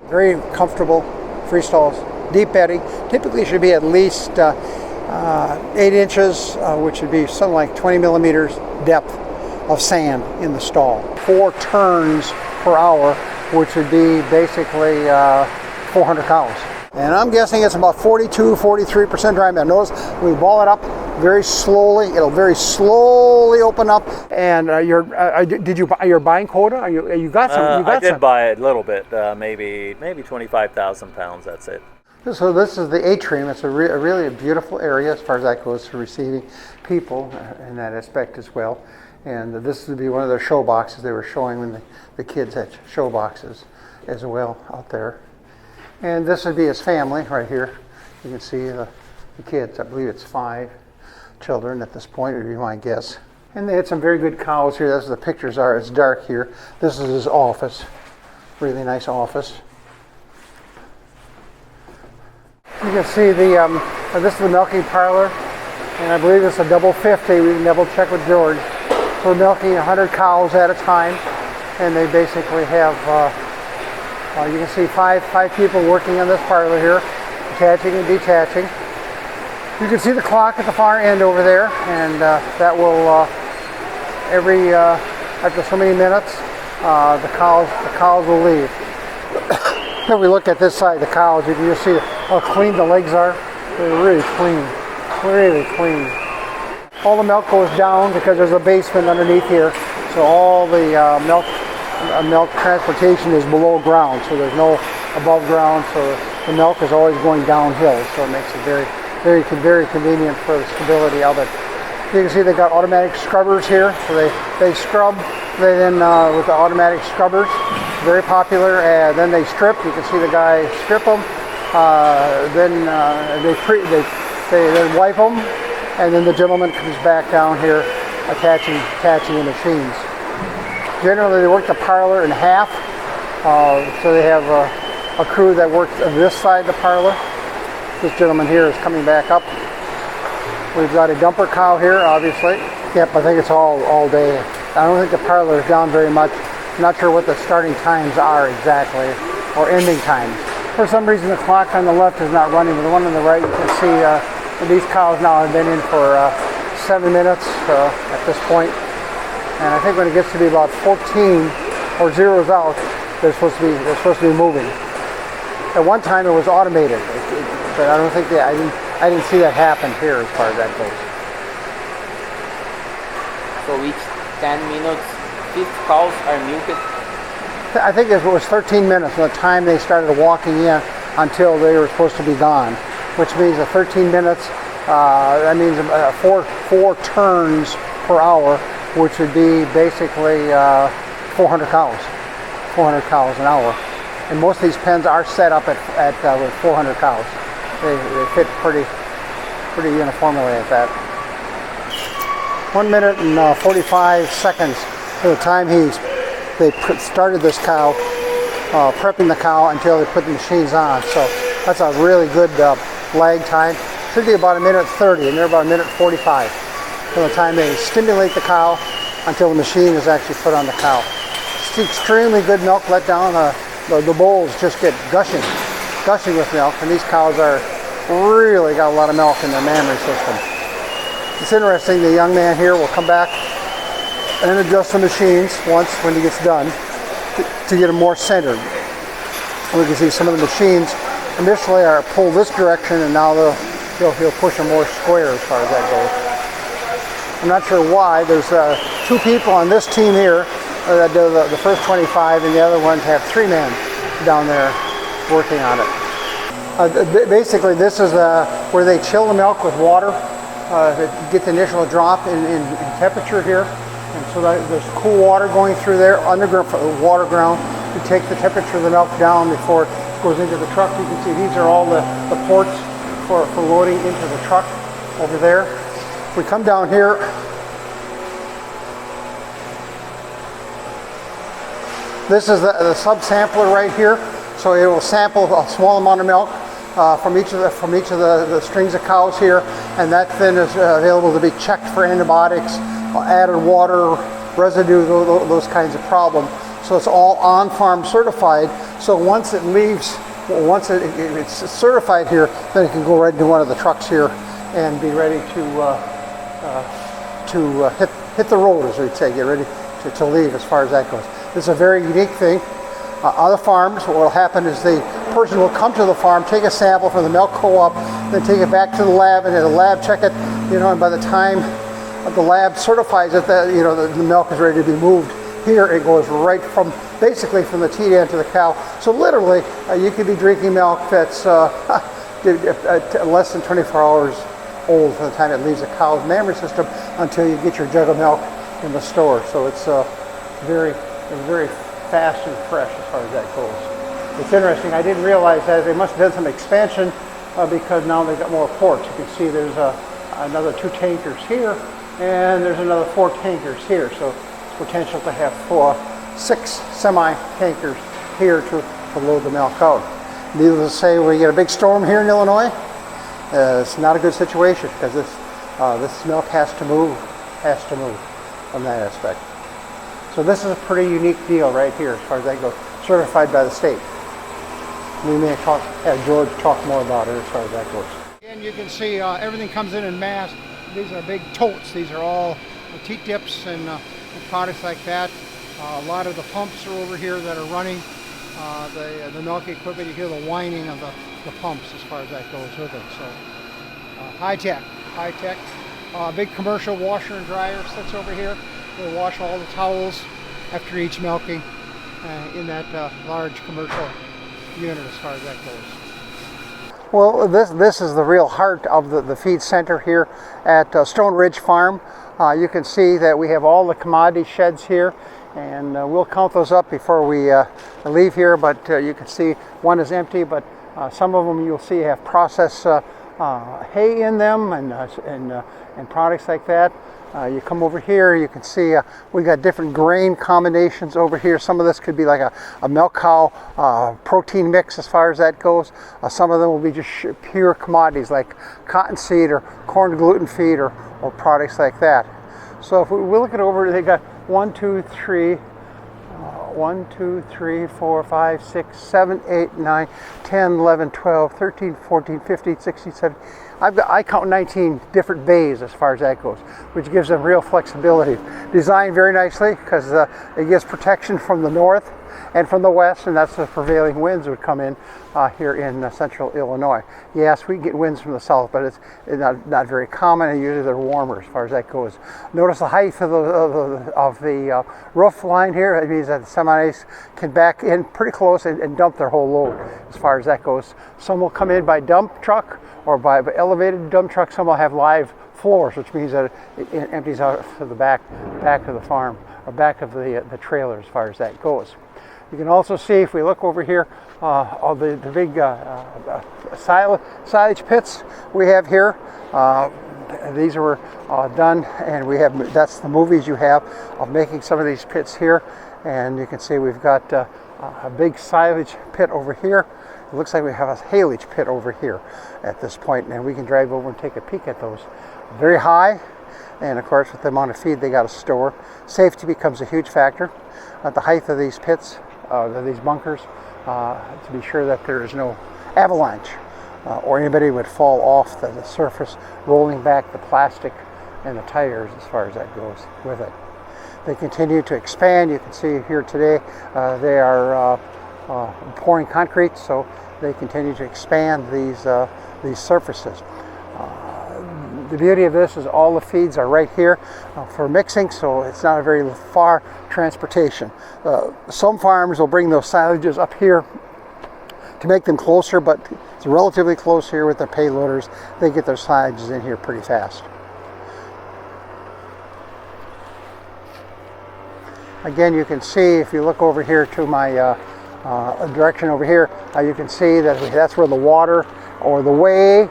Very comfortable, free stalls, deep bedding. Typically should be at least 8 inches, which would be something like 20 millimeters depth of sand in the stall. 4 turns per hour, which would be basically 400 cows. And I'm guessing it's about 42-43% dry melt. Notice we ball it up very slowly. It'll very slowly open up. And you're buying quota? You got some? I did buy a little bit, maybe 25,000 pounds. That's it. So this is the atrium. It's really a beautiful area as far as that goes for receiving people in that aspect as well. And this would be one of their show boxes. They were showing when the kids had show boxes as well out there. And this would be his family right here. You can see the kids. I believe it's 5 children at this point, would be my guess. And they had some very good cows here. That's the pictures are. It's dark here. This is his office. Really nice office. You can see this is the milking parlor, and I believe it's a double 50. We can double check with George. We're milking 100 cows at a time, and they basically have. You can see five people working on this parlor here, attaching and detaching. You can see the clock at the far end over there, and that will after so many minutes, the cows will leave. If we look at this side, the cows, you can just see how clean the legs are. They're really clean, really clean. All the milk goes down because there's a basement underneath here, so all the milk transportation is below ground, so there's no above ground, so the milk is always going downhill, so it makes it very convenient for the stability of it. You can see they got automatic scrubbers here, so they scrub, then with the automatic scrubbers, very popular, and then they strip. You can see the guy strip them, then they wipe them, and then the gentleman comes back down here attaching the machines. Generally, they work the parlor in half, so they have a crew that works on this side of the parlor. This gentleman here is coming back up. We've got a dumper cow here, obviously. Yep, I think it's all day. I don't think the parlor is down very much. I'm not sure what the starting times are exactly, or ending times. For some reason, the clock on the left is not running, but the one on the right, you can see these cows now have been in for 7 minutes at this point. And I think when it gets to be about 14 or zeros out, they're supposed to be moving. At one time it was automated, but I don't think I didn't see that happen here as far as that goes. So each 10 minutes, 50 cows are milked? I think it was 13 minutes from the time they started walking in until they were supposed to be gone, which means that 13 minutes, that means 4 turns per hour, which would be basically 400 cows an hour. And most of these pens are set up at with 400 cows. They fit pretty uniformly at that. 1 minute and 45 seconds from the time they started this cow, prepping the cow until they put the machines on. So that's a really good lag time. Should be about 1:30, and they're about 1:45 from the time they stimulate the cow until the machine is actually put on the cow. It's extremely good milk let down. The bowls just get gushing with milk, and these cows are really got a lot of milk in their mammary system. It's interesting, the young man here will come back and adjust the machines once when he gets done to get them more centered. We can see some of the machines initially are pulled this direction, and now he'll push them more square as far as that goes. I'm not sure why. There's 2 people on this team here that do the first 25, and the other ones have 3 men down there working on it. Basically, this is where they chill the milk with water, get the initial drop in temperature here. And so there's cool water going through there, underground water ground, to take the temperature of the milk down before it goes into the truck. You can see these are all the ports for loading into the truck over there. We come down here. This is the sub-sampler right here. So it will sample a small amount of milk from each of the strings of cows here, and that then is available to be checked for antibiotics, added water, residue, those kinds of problems. So it's all on-farm certified. So once it leaves, once it's certified here, then it can go right into one of the trucks here and be ready to hit the road, as we'd say, get ready to leave as far as that goes. This is a very unique thing. Other farms, what will happen is the person will come to the farm, take a sample from the milk co-op, then take it back to the lab, and the lab check it, and by the time the lab certifies it that the milk is ready to be moved. Here it goes right from basically from the teat end to the cow. So literally, you could be drinking milk that's less than 24 hours old from the time it leaves the cow's mammary system until you get your jug of milk in the store. So it's very fast and fresh as far as that goes. It's interesting. I didn't realize that they must have done some expansion because now they've got more ports. You can see there's another 2 tankers here, and there's another 4 tankers here. So it's potential to have 6 semi-tankers here to load the milk out. Needless to say, when you get a big storm here in Illinois, it's not a good situation because this milk has to move from that aspect. So this is a pretty unique deal right here as far as that goes, certified by the state. We may have George talk more about it as far as that goes. And you can see everything comes in mass. These are big totes. These are all teat dips and products like that. A lot of the pumps are over here that are running the milk equipment. You hear the whining of the pumps as far as that goes with it. So high tech. Big commercial washer and dryer sits over here. They wash all the towels after each milking in that large commercial unit as far as that goes. Well, this is the real heart of the feed center here at Stone Ridge Farm. You can see that we have all the commodity sheds here, and we'll count those up before we leave here, but you can see one is empty, but some of them you'll see have processed hay in them and products like that. You come over here, you can see we got different grain combinations over here. Some of this could be like a milk cow protein mix as far as that goes. Some of them will be just pure commodities like cottonseed or corn gluten feed or products like that. So if we look at over, they got 1, 2, 3, 4, 5, 6, 7, 8, 9, 10, 11, 12, 13, 14, 15, 16, 17. I count 19 different bays as far as that goes, which gives them real flexibility. Designed very nicely because it gives protection from the north and from the west, and that's the prevailing winds would come in here in central Illinois. Yes, we get winds from the south, but it's not very common, and usually they're warmer as far as that goes. Notice the height of the roof line here. It means that the semis can back in pretty close and dump their whole load as far as that goes. Some will come in by dump truck or by elevated dump truck. Some will have live floors, which means that it empties out to the back of the farm or back of the trailer as far as that goes. You can also see, if we look over here, all the big silage pits we have here. These were done, and that's the movies you have of making some of these pits here. And you can see we've got a big silage pit over here. It looks like we have a haylage pit over here at this point, and we can drive over and take a peek at those. Very high, and of course with the amount of feed they got to store, safety becomes a huge factor. At the height of these pits, these bunkers, to be sure that there is no avalanche or anybody would fall off the surface, rolling back the plastic and the tires as far as that goes with it. They continue to expand. You can see here today they are pouring concrete, so they continue to expand these surfaces. The beauty of this is all the feeds are right here for mixing, so it's not a very far transportation. Some farms will bring those silages up here to make them closer, but it's relatively close here with their payloaders. They get their silages in here pretty fast. Again, you can see, if you look over here to my direction over here, you can see that that's where the water or the whey,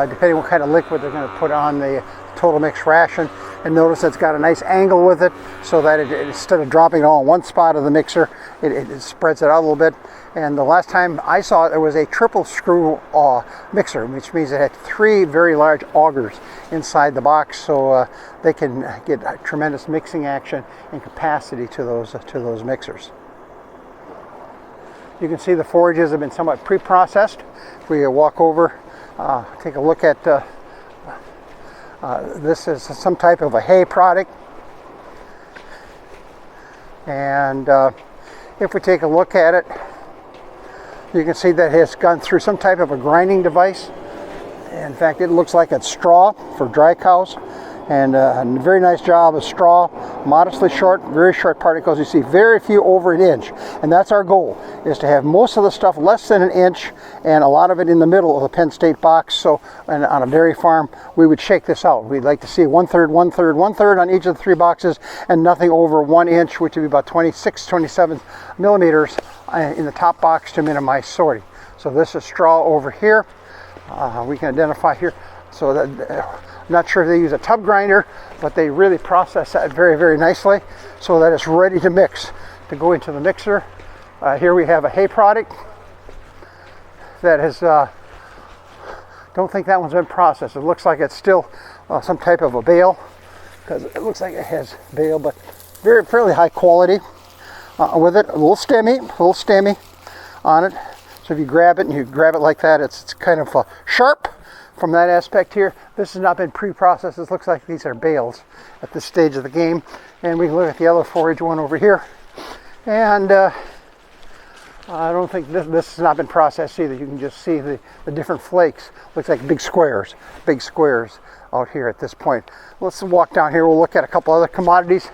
depending what kind of liquid they're going to put on the total mix ration. And notice it's got a nice angle with it, so that instead of dropping it all in one spot of the mixer, it spreads it out a little bit. And the last time I saw it, there was a triple screw mixer, which means it had 3 very large augers inside the box, so they can get tremendous mixing action and capacity to those mixers. You can see the forages have been somewhat pre-processed. If we walk over, take a look at this is some type of a hay product. And if we take a look at it, you can see that it has gone through some type of a grinding device. In fact, it looks like it's straw for dry cows. And a very nice job of straw, modestly short, very short particles. You see very few over an inch. And that's our goal, is to have most of the stuff less than an inch and a lot of it in the middle of the Penn State box. So and on a dairy farm, we would shake this out. We'd like to see 1/3, 1/3, 1/3 on each of the 3 boxes and nothing over 1 inch, which would be about 26, 27 millimeters in the top box to minimize sorting. So this is straw over here. We can identify here. So that I'm not sure if they use a tub grinder, but they really process that very, very nicely so that it's ready to mix, to go into the mixer. Here we have a hay product that has, don't think that one's been processed. It looks like it's still some type of a bale, because it looks like it has bale, but fairly high quality with it. A little stemmy on it. So if you grab it and you grab it like that, it's kind of sharp. From that aspect here, this has not been pre-processed. This looks like these are bales at this stage of the game. And we can look at the other forage one over here. And I don't think this has not been processed either. You can just see the different flakes. Looks like big squares out here at this point. Let's walk down here. We'll look at a couple other commodities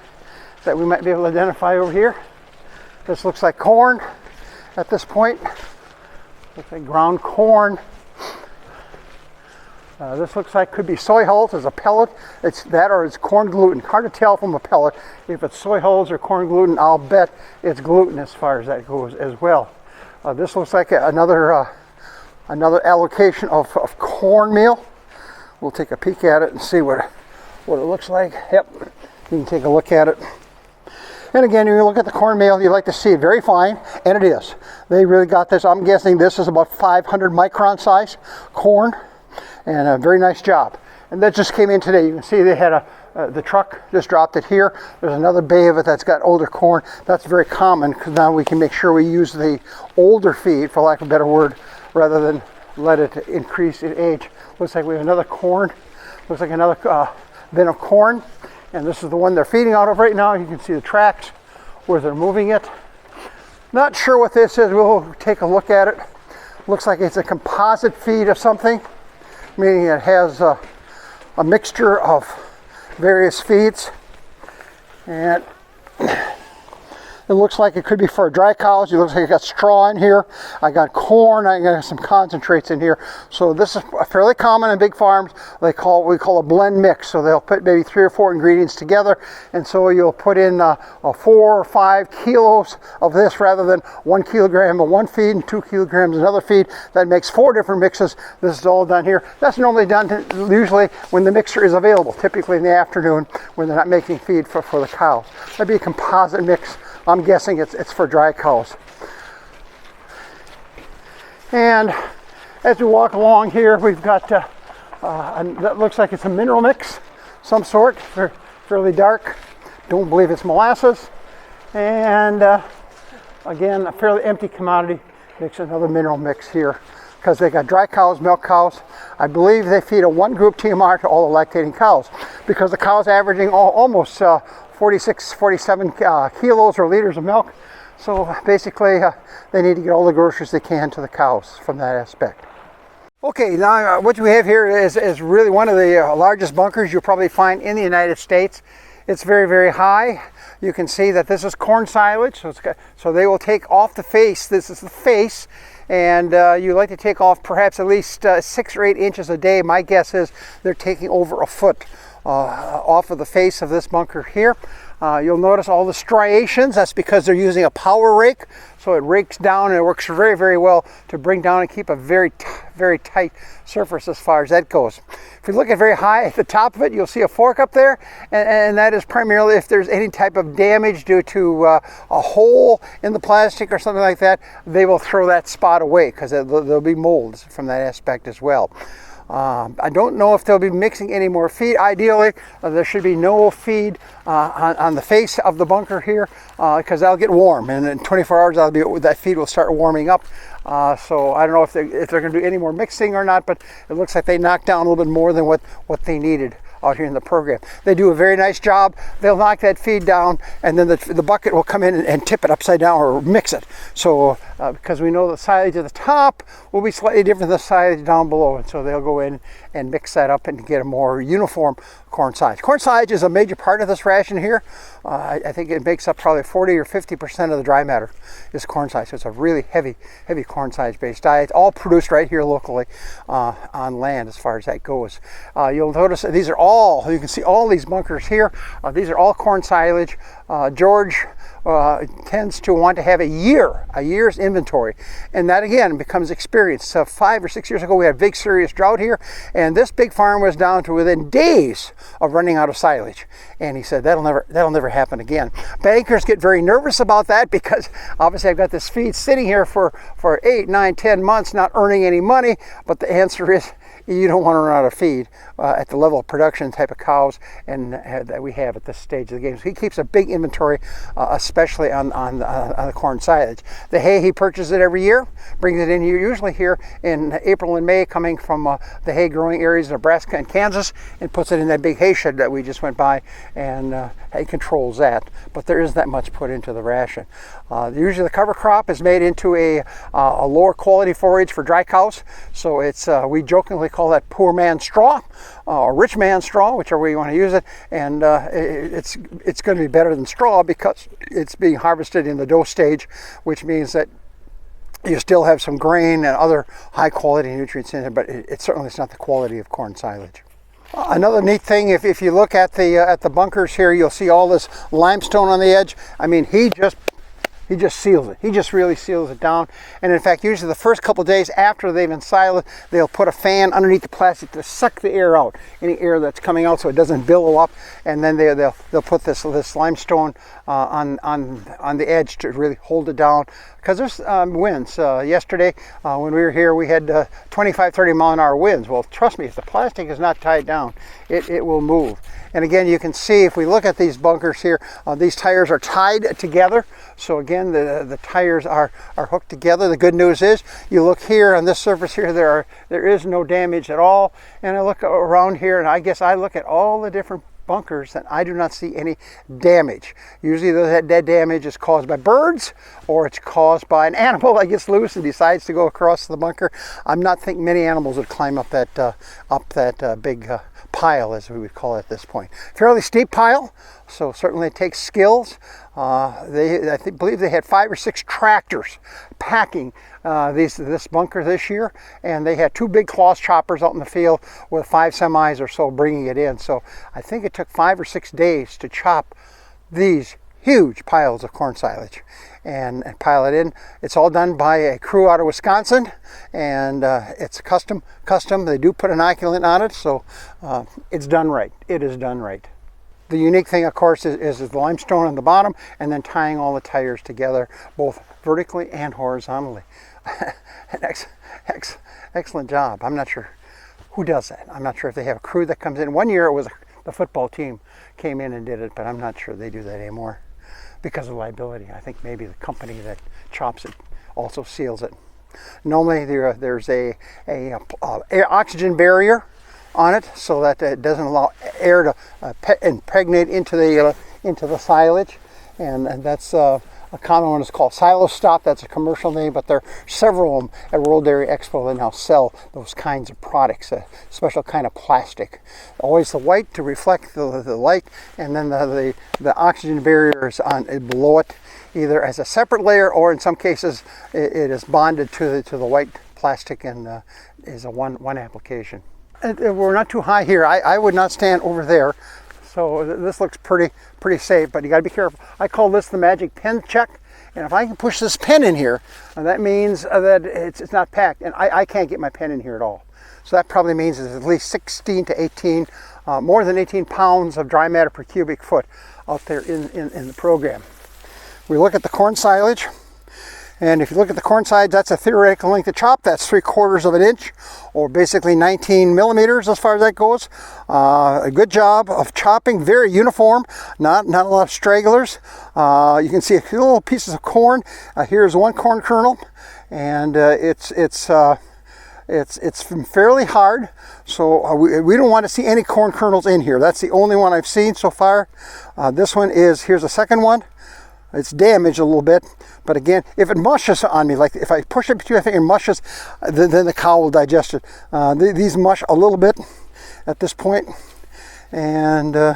that we might be able to identify over here. This looks like corn at this point. Looks like ground corn. This looks like could be soy hulls as a pellet. It's that or it's corn gluten. Hard to tell from a pellet if it's soy hulls or corn gluten. I'll bet it's gluten as far as that goes as well. This looks like another allocation of cornmeal. We'll take a peek at it and see what it looks like. Yep, you can take a look at it. And again, when you look at the cornmeal, you like to see it very fine, and it is. They really got this. I'm guessing this is about 500 micron size corn. And a very nice job. And that just came in today. You can see they had the truck just dropped it here. There's another bay of it that's got older corn. That's very common because now we can make sure we use the older feed, for lack of a better word, rather than let it increase in age. Looks like we have another corn. Looks like another bin of corn. And this is the one they're feeding out of right now. You can see the tracks where they're moving it. Not sure what this is. We'll take a look at it. Looks like it's a composite feed of something, meaning it has a mixture of various feeds, and it looks like it could be for dry cows. It looks like I got straw in here. I got corn. I got some concentrates in here. So this is fairly common in big farms. We call a blend mix. So they'll put maybe 3 or 4 ingredients together, and so you'll put in 4 or 5 kilos of this rather than 1 kilogram of one feed and 2 kilograms of another feed. That makes 4 different mixes. This is all done here. That's normally done usually when the mixture is available, typically in the afternoon when they're not making feed for the cows. That'd be a composite mix. I'm guessing it's for dry cows. And as we walk along here, we've got that looks like it's a mineral mix, some sort, fairly dark. Don't believe it's molasses. And again, a fairly empty commodity mix, another mineral mix here, because they got dry cows, milk cows. I believe they feed a 1 group TMR to all the lactating cows, because the cows averaging almost 46, 47 kilos or liters of milk. So basically they need to get all the groceries they can to the cows from that aspect. Okay, now what we have here is really one of the largest bunkers you'll probably find in the United States. It's very, very high. You can see that this is corn silage, so they will take off the face. This is the face, and you like to take off perhaps at least 6 or 8 inches a day. My guess is they're taking over a foot off of the face of this bunker here. You'll notice all the striations. That's because they're using a power rake, so it rakes down, and it works very, very well to bring down and keep a very tight surface as far as that goes. If you look at very high at the top of it, you'll see a fork up there, and that is primarily if there's any type of damage due to a hole in the plastic or something like that, they will throw that spot away because there'll be molds from that aspect as well. I don't know if they'll be mixing any more feed. Ideally, there should be no feed on the face of the bunker here because that'll get warm, and in 24 hours that feed will start warming up. So I don't know if they're going to do any more mixing or not, but it looks like they knocked down a little bit more than what they needed out here in the program. They do a very nice job. They'll knock that feed down, and then the bucket will come in and tip it upside down or mix it. So because we know the silage at the top will be slightly different than the silage down below, and so they'll go in and mix that up and get a more uniform corn silage. Corn silage is a major part of this ration here. I think it makes up probably 40 or 50% of the dry matter is corn silage. So it's a really heavy corn silage based diet, all produced right here locally on land as far as that goes. You'll notice that these are all, you can see all these bunkers here. These are all corn silage. George tends to want to have a year's inventory, and that again becomes experience. So 5 or 6 years ago we had a big serious drought here, and this big farm was down to within days of running out of silage, and he said that'll never happen again. Bankers get very nervous about that because obviously I've got this feed sitting here for 8, 9, 10 months not earning any money, but the answer is you don't want to run out of feed at the level of production type of cows and that we have at this stage of the game. So he keeps a big inventory, especially on the corn silage. The hay, he purchases it every year, brings it in here, usually here in April and May, coming from the hay growing areas of Nebraska and Kansas, and puts it in that big hay shed that we just went by, and he controls that. But there isn't that much put into the ration. Usually the cover crop is made into a lower quality forage for dry cows. So it's we jokingly call that poor man's straw or rich man's straw, whichever way you want to use it. And it's going to be better than straw because it's being harvested in the dough stage, which means that you still have some grain and other high quality nutrients in it, but it certainly is not the quality of corn silage. Another neat thing, if you look at the bunkers here, you'll see all this limestone on the edge. I mean, he just seals it. He just really seals it down. And in fact, usually the first couple of days after they've been silent, they'll put a fan underneath the plastic to suck the air out, any air that's coming out, so it doesn't billow up. And then they'll put this limestone on the edge to really hold it down. Because there's winds. Yesterday when we were here, we had 25, 30 mile an hour winds. Well, trust me, if the plastic is not tied down, it will move. And again, you can see if we look at these bunkers here, these tires are tied together. So again, the tires are hooked together. The good news is, you look here on this surface here, there is no damage at all. And I look around here, and I guess I look at all the different bunkers and I do not see any damage. Usually that damage is caused by birds, or it's caused by an animal that gets loose and decides to go across the bunker. I'm not thinking many animals would climb up that big pile, as we would call it at this point. Fairly steep pile, so certainly it takes skills. I believe they had 5 or 6 tractors packing this bunker this year, and they had 2 big cloth choppers out in the field with 5 semis or so bringing it in. So I think it took 5 or 6 days to chop these huge piles of corn silage and pile it in. It's all done by a crew out of Wisconsin, and it's custom. They do put an inoculant on it, so it's done right. It is done right. The unique thing, of course, is the limestone on the bottom, and then tying all the tires together, both vertically and horizontally. An excellent job. I'm not sure who does that. I'm not sure if they have a crew that comes in. One year it was the football team came in and did it, but I'm not sure they do that anymore because of liability. I think maybe the company that chops it also seals it. Normally there's a oxygen barrier on it so that it doesn't allow air to impregnate into the silage, and that's a common one is called Silo Stop. That's a commercial name, but there are several of them at World Dairy Expo that now sell those kinds of products, a special kind of plastic. Always the white to reflect the light, and then the oxygen barrier is on below it, either as a separate layer or in some cases it is bonded to the white plastic and is a one application. We're not too high here. I would not stand over there. So this looks pretty safe, but you got to be careful. I call this the magic pen check. And if I can push this pen in here, that means that it's not packed. And I can't get my pen in here at all. So that probably means it's at least 16 to 18, more than 18 pounds of dry matter per cubic foot out there in the program. We look at the corn silage. And if you look at the corn sides, that's a theoretical length of chop. That's 3/4 of an inch, or basically 19 millimeters as far as that goes. A good job of chopping, very uniform, not a lot of stragglers. You can see a few little pieces of corn. Here's one corn kernel, and it's fairly hard, so we don't want to see any corn kernels in here. That's the only one I've seen so far. This one is, here's a second one. It's damaged a little bit, but again, if it mushes on me, like if I push it between, I think it mushes, then the cow will digest it. These mush a little bit at this point, and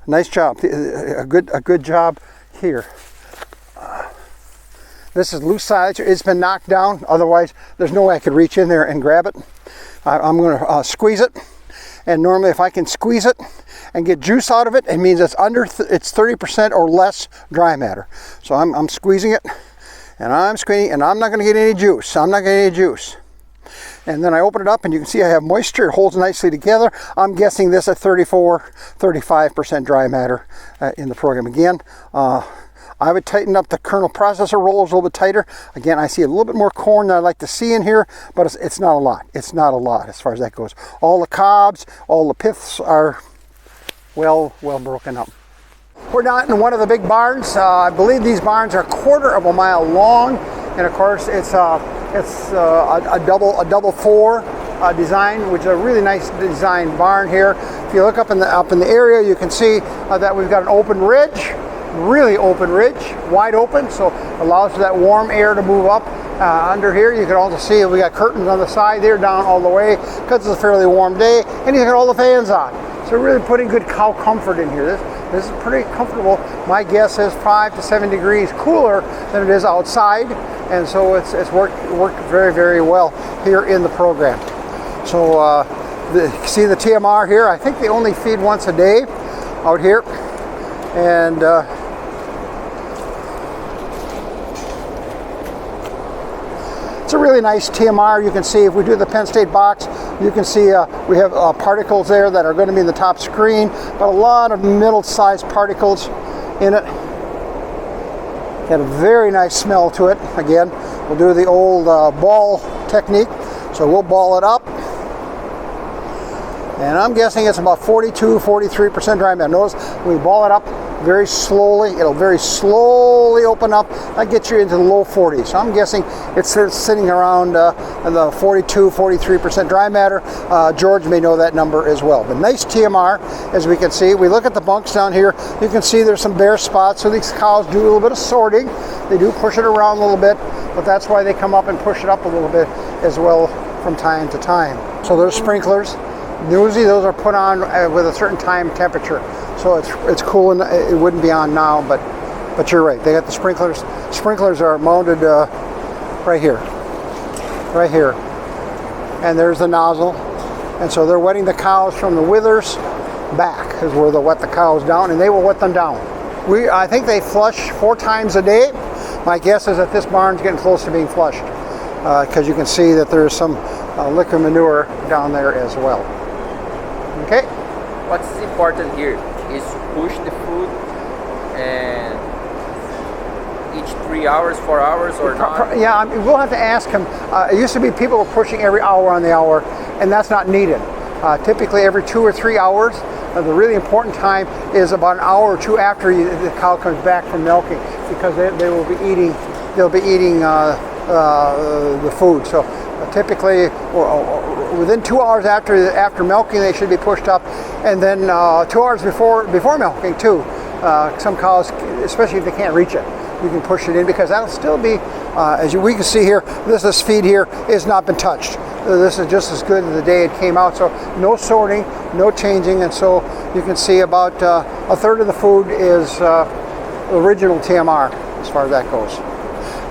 nice job, a good job here. This is loose sides. It's been knocked down. Otherwise, there's no way I could reach in there and grab it. I'm going to squeeze it. And normally, if I can squeeze it and get juice out of it, it means it's it's 30% or less dry matter. So I'm squeezing it, and I'm squeezing, and I'm not going to get any juice. I'm not getting any juice. And then I open it up, and you can see I have moisture. It holds nicely together. I'm guessing this at 35% dry matter in the program. Again, I would tighten up the kernel processor rolls a little bit tighter. Again, I see a little bit more corn than I'd like to see in here, but it's not a lot. It's not a lot as far as that goes. All the cobs, all the piths are well broken up. We're not in one of the big barns. I believe these barns are 1/4 mile long, and of course it's a double four design, which is a really nice design barn here. If you look up in the area, you can see that we've got an open ridge. Really open ridge, wide open, so allows for that warm air to move up under here. You can also see we got curtains on the side there down all the way because it's a fairly warm day, and you got all the fans on. So we're really putting good cow comfort in here. This is pretty comfortable. My guess is 5 to 7 degrees cooler than it is outside, and so it's worked very, very well here in the program. So see the TMR here. I think they only feed once a day out here, and it's a really nice TMR. You can see if we do the Penn State box, you can see we have particles there that are going to be in the top screen, but a lot of middle-sized particles in it. Got a very nice smell to it. Again, we'll do the old ball technique. So we'll ball it up. And I'm guessing it's about 42-43% dry matter. Notice we ball it up very slowly. It'll very slowly open up. That gets you into the low 40s. So I'm guessing it's sitting around the 42-43% dry matter. George may know that number as well. But nice TMR, as we can see. We look at the bunks down here. You can see there's some bare spots. So these cows do a little bit of sorting. They do push it around a little bit, but that's why they come up and push it up a little bit as well from time to time. So there's sprinklers. Usually those are put on with a certain time temperature, so it's cool, and it wouldn't be on now, but you're right, they got the sprinklers. Sprinklers are mounted right here, and there's the nozzle, and so they're wetting the cows from the withers back is where they'll wet the cows down, and they will wet them down. I think they flush 4 times a day. My guess is that this barn's getting close to being flushed, because you can see that there's some liquid manure down there as well. Okay. What's important here is to push the food and each 3 hours, 4 hours, or not? Yeah, we'll have to ask him. It used to be people were pushing every hour on the hour, and that's not needed. Typically every 2 or 3 hours. The really important time is about an hour or 2 after the cow comes back from milking, because they will be eating. They'll be eating the food. So typically within 2 hours after milking, they should be pushed up, and then 2 hours before milking too. Some cows, especially if they can't reach it, you can push it in, because that'll still be, we can see here, this feed here has not been touched. This is just as good as the day it came out, so no sorting, no changing, and so you can see about 1/3 of the food is original TMR as far as that goes.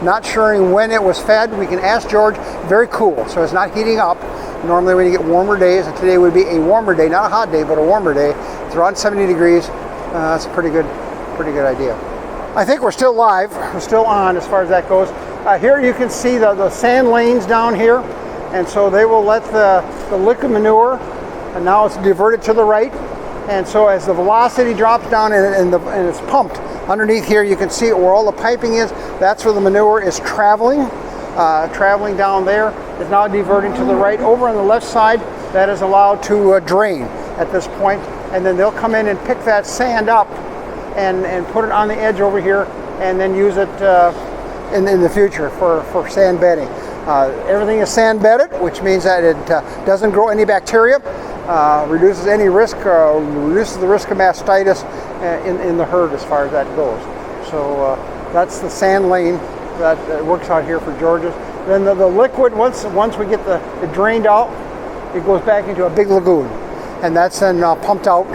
Not sure when it was fed. We can ask George. Very cool, so it's not heating up. Normally when you get warmer days, and today would be a warmer day, not a hot day, but a warmer day. It's around 70 degrees. That's a pretty good idea. I think we're still live. We're still on as far as that goes. Here you can see the sand lanes down here, and so they will let the liquid manure, and now it's diverted to the right. And so as the velocity drops down and it's pumped, underneath here you can see where all the piping is. That's where the manure is traveling. Traveling down there is now diverting to the right. Over on the left side, that is allowed to drain at this point, and then they'll come in and pick that sand up and put it on the edge over here, and then use it in the future for sand bedding. Everything is sand bedded, which means that it doesn't grow any bacteria, reduces any risk, reduces the risk of mastitis in the herd as far as that goes. So that's the sand lane that works out here for George's. Then the liquid, once we get it drained out, it goes back into a big lagoon, and that's then pumped out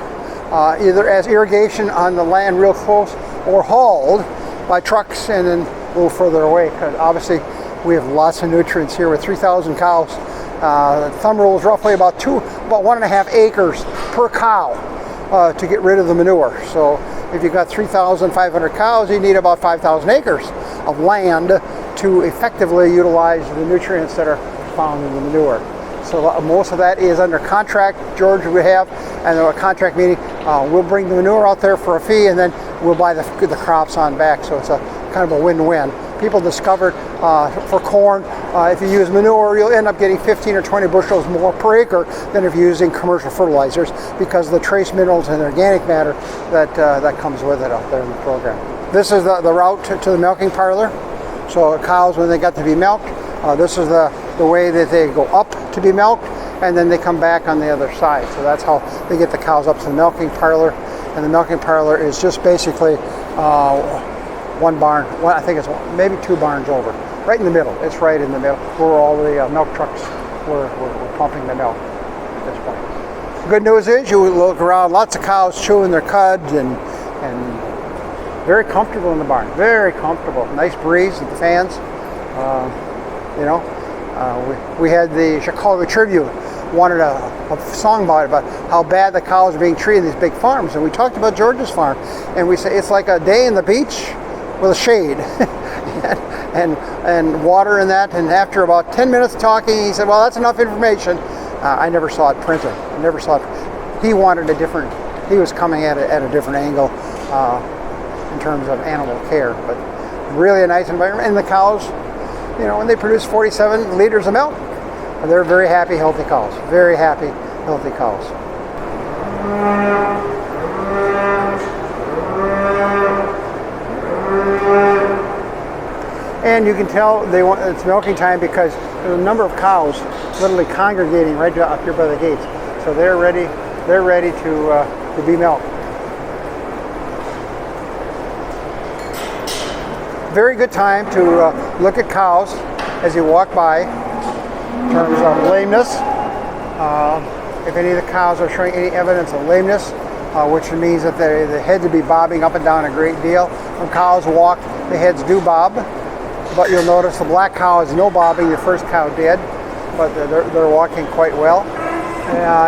either as irrigation on the land real close, or hauled by trucks and then a little further away, because obviously we have lots of nutrients here with 3,000 cows. Thumb rule is roughly about 1.5 acres per cow to get rid of the manure. So if you've got 3,500 cows, you need about 5,000 acres of land to effectively utilize the nutrients that are found in the manure. So most of that is under contract. George would have, and a contract meeting, we'll bring the manure out there for a fee, and then we'll buy the crops on back. So it's a kind of a win-win. People discovered for corn, if you use manure, you'll end up getting 15 or 20 bushels more per acre than if you're using commercial fertilizers, because of the trace minerals and organic matter that comes with it out there in the program. This is the route to the milking parlor. So cows, when they got to be milked, this is the way that they go up to be milked, and then they come back on the other side. So that's how they get the cows up to the milking parlor. And the milking parlor is just basically one barn, I think it's maybe 2 barns over, right in the middle. It's right in the middle where all the milk trucks were pumping the milk at this point. Good news is, you look around, lots of cows chewing their cud, and very comfortable in the barn, very comfortable. Nice breeze with the fans. We had the Chicago Tribune wanted a song about how bad the cows are being treated in these big farms, and we talked about George's farm, and we say it's like a day in the beach with a shade and water and that. And after about 10 minutes talking, he said, well, that's enough information. I never saw it printed. I never saw it. He wanted he was coming at it at a different angle in terms of animal care, but really a nice environment. And the cows, when they produce 47 liters of milk, they're very happy, healthy cows. Very happy, healthy cows. And you can tell it's milking time, because there's a number of cows literally congregating right up here by the gates. So they're ready to be milked. Very good time to look at cows as you walk by in terms of lameness. If any of the cows are showing any evidence of lameness, which means that the heads would be bobbing up and down a great deal. When cows walk, the heads do bob, but you'll notice the black cow is no bobbing. The first cow did, but they're walking quite well.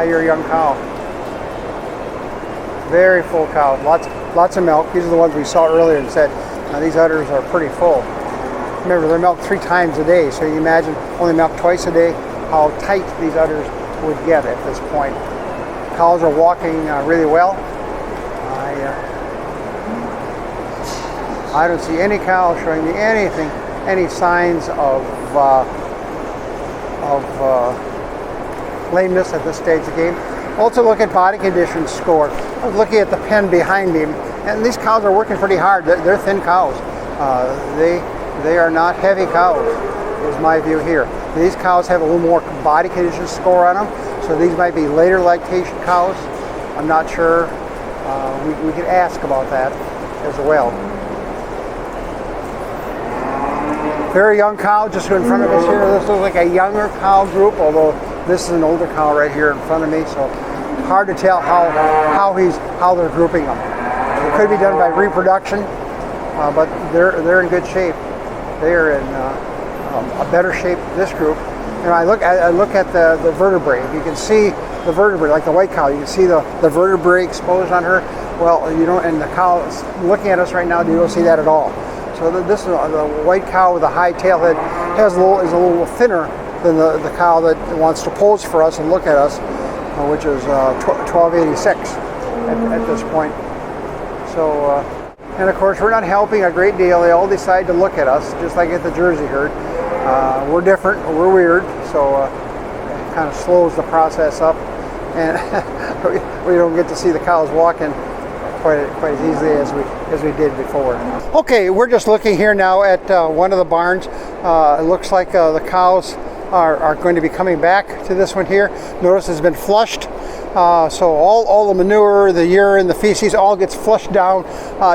You're a young cow. Very full cow, lots of milk. These are the ones we saw earlier and said, these udders are pretty full. Remember, they're milked 3 times a day, so you imagine only milked twice a day, how tight these udders would get at this point. Cows are walking really well. I don't see any cow showing me any signs of lameness at this stage of the game. Also look at body condition score. I was looking at the pen behind me, and these cows are working pretty hard. They're thin cows. They are not heavy cows, is my view here. These cows have a little more body condition score on them, so these might be later lactation cows. I'm not sure. We could ask about that as well. Very young cow just in front of us here. This looks like a younger cow group, although this is an older cow right here in front of me, so hard to tell how they're grouping them. It could be done by reproduction, but they're in good shape. They are in a better shape, this group. And I look at the vertebrae. You can see the vertebrae, like the white cow. You can see the vertebrae exposed on her. Well, and the cow looking at us right now, you don't see that at all. So this is the white cow with a high tail head is a little thinner than the cow that wants to pose for us and look at us, which is 1286 at this point. So, And of course, we're not helping a great deal. They all decide to look at us, just like at the Jersey herd. We're different, we're weird, so it kind of slows the process up. And we don't get to see the cows walking quite as easily as we did before. Okay, we're just looking here now at one of the barns. It looks like the cows are going to be coming back to this one here. Notice it's been flushed. So all the manure, the urine, the feces all gets flushed down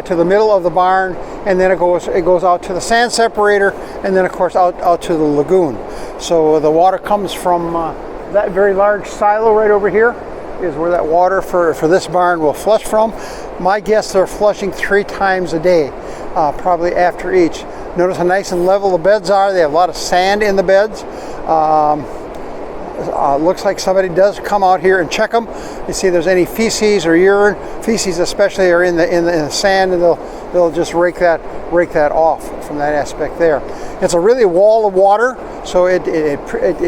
to the middle of the barn, and then it goes out to the sand separator, and then of course out to the lagoon. So the water comes from that very large silo right over here is where that water for this barn will flush from. My guess they're flushing 3 times a day, probably after each. Notice how nice and level the beds are. They have a lot of sand in the beds. Looks like somebody does come out here and check them. You see there's any feces or urine. Feces especially are in the sand, and they'll just rake that off from that aspect there. It's a really wall of water, so it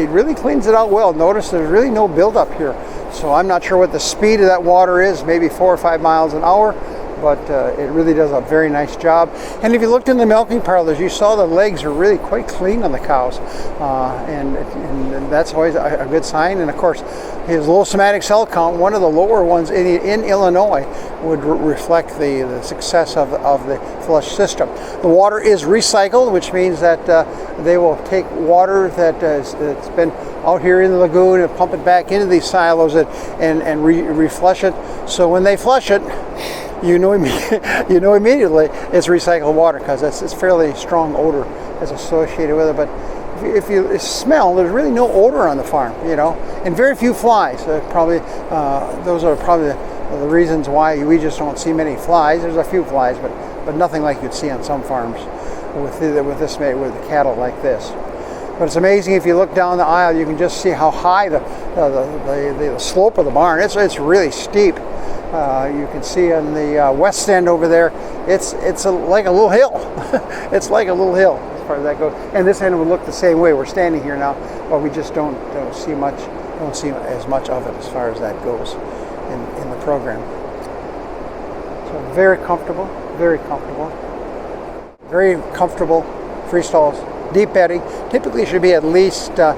really cleans it out well. Notice there's really no buildup here. So I'm not sure what the speed of that water is, maybe 4 or 5 miles an hour, but it really does a very nice job. And if you looked in the milking parlors, you saw the legs are really quite clean on the cows, and that's always a good sign. And of course, his low somatic cell count, one of the lower ones in Illinois, would reflect the success of the flush system. The water is recycled, which means that they will take water that's been out here in the lagoon and pump it back into these silos and reflush it. So when they flush it, you know immediately it's recycled water, because it's fairly strong odor that's associated with it. But if you smell, there's really no odor on the farm, and very few flies. Those are probably the reasons why we just don't see many flies. There's a few flies, but nothing like you'd see on some farms with the cattle like this. But it's amazing, if you look down the aisle, you can just see how high the slope of the barn. It's really steep. You can see on the west end over there, it's like a little hill. It's like a little hill as far as that goes. And this end would look the same way. We're standing here now, but we just don't see as much of it as far as that goes in the program. So very comfortable, free stalls, deep bedding. Typically should be at least 8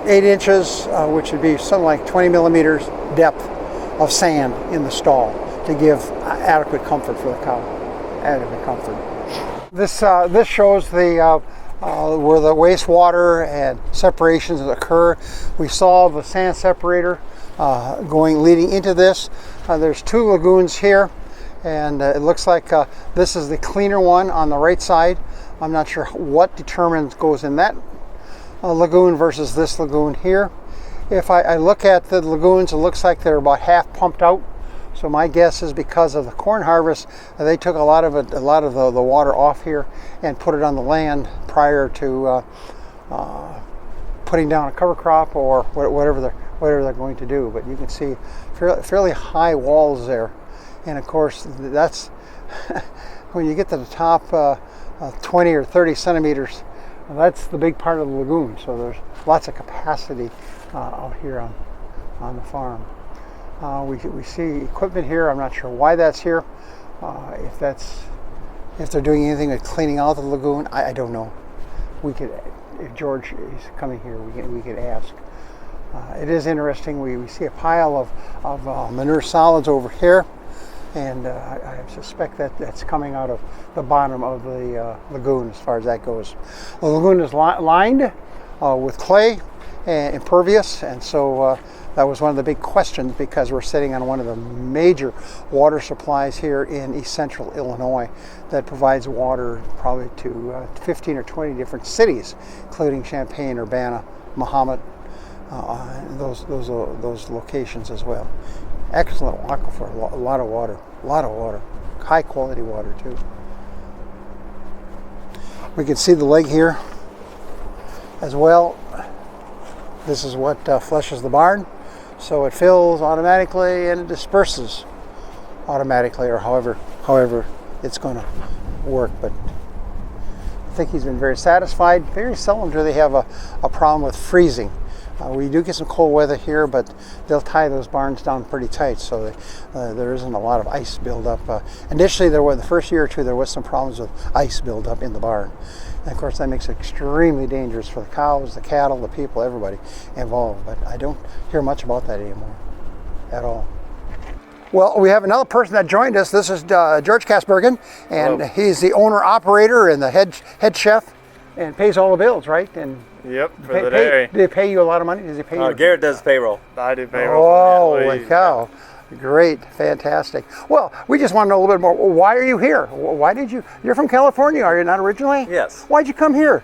inches, which would be something like 20 millimeters depth of sand in the stall to give adequate comfort for the cow. Adequate comfort. This shows the where the wastewater and separations occur. We saw the sand separator leading into this. There's 2 lagoons here, and it looks like this is the cleaner one on the right side. I'm not sure what goes in that lagoon versus this lagoon here. If I look at the lagoons, it looks like they're about half pumped out. So my guess is because of the corn harvest, they took a lot of the water off here and put it on the land prior to putting down a cover crop or whatever they're going to do. But you can see fairly high walls there, and of course that's when you get to the top 20 or 30 centimeters. That's the big part of the lagoon. So there's lots of capacity out here on the farm. We see equipment here. I'm not sure why that's here. If they're doing anything with cleaning out the lagoon, I don't know. If George is coming here, we could ask. It is interesting. We see a pile of manure solids over here, and I suspect that's coming out of the bottom of the lagoon as far as that goes. The lagoon is lined with clay and impervious, and so that was one of the big questions, because we're sitting on one of the major water supplies here in east central Illinois that provides water probably to 15 or 20 different cities, including Champaign, Urbana, Mahomet, those locations as well. Excellent aquifer, a lot of water, high quality water too. We can see the leg here as well. This is what flushes the barn, so it fills automatically and it disperses automatically, or however it's going to work. But I think he's been very satisfied. Very seldom do they have a problem with freezing We do get some cold weather here, but they'll tie those barns down pretty tight, so there isn't a lot of ice buildup. Initially, the first year or two, there was some problems with ice buildup in the barn. And of course, that makes it extremely dangerous for the cows, the cattle, the people, everybody involved. But I don't hear much about that anymore at all. Well, we have another person that joined us. This is George Kasbergen, and Hello. he's the owner, operator, and the head chef, and pays all the bills, right? And Yep, for the dairy. Did they pay you a lot of money? Does he pay you? Garrett does payroll. I do payroll. for the Holy employees. cow. Great, fantastic. Well, we just want to know a little bit more. Why are you here? Why did you're from California, are you not originally? Yes. Why'd you come here?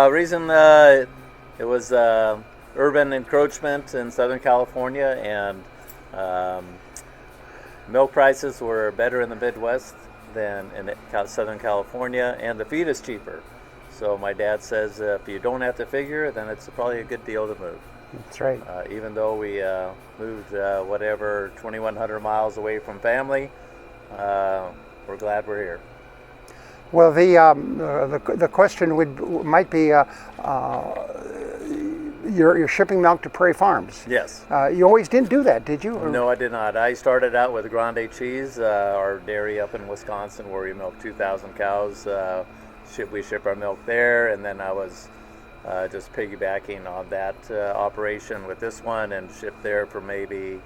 Reason it was urban encroachment in Southern California, and milk prices were better in the Midwest than in Southern California, and the feed is cheaper. So my dad says if you don't have to figure, then it's probably a good deal to move. That's right. Even though we moved 2,100 miles away from family, we're glad we're here. Well, the question might be you're shipping milk to Prairie Farms. Yes. You always didn't do that, did you? Or- No, I did not. I started out with Grande Cheese, our dairy up in Wisconsin, where we milk 2,000 cows. We ship our milk there, and then I was just piggybacking on that operation with this one, and shipped there for maybe,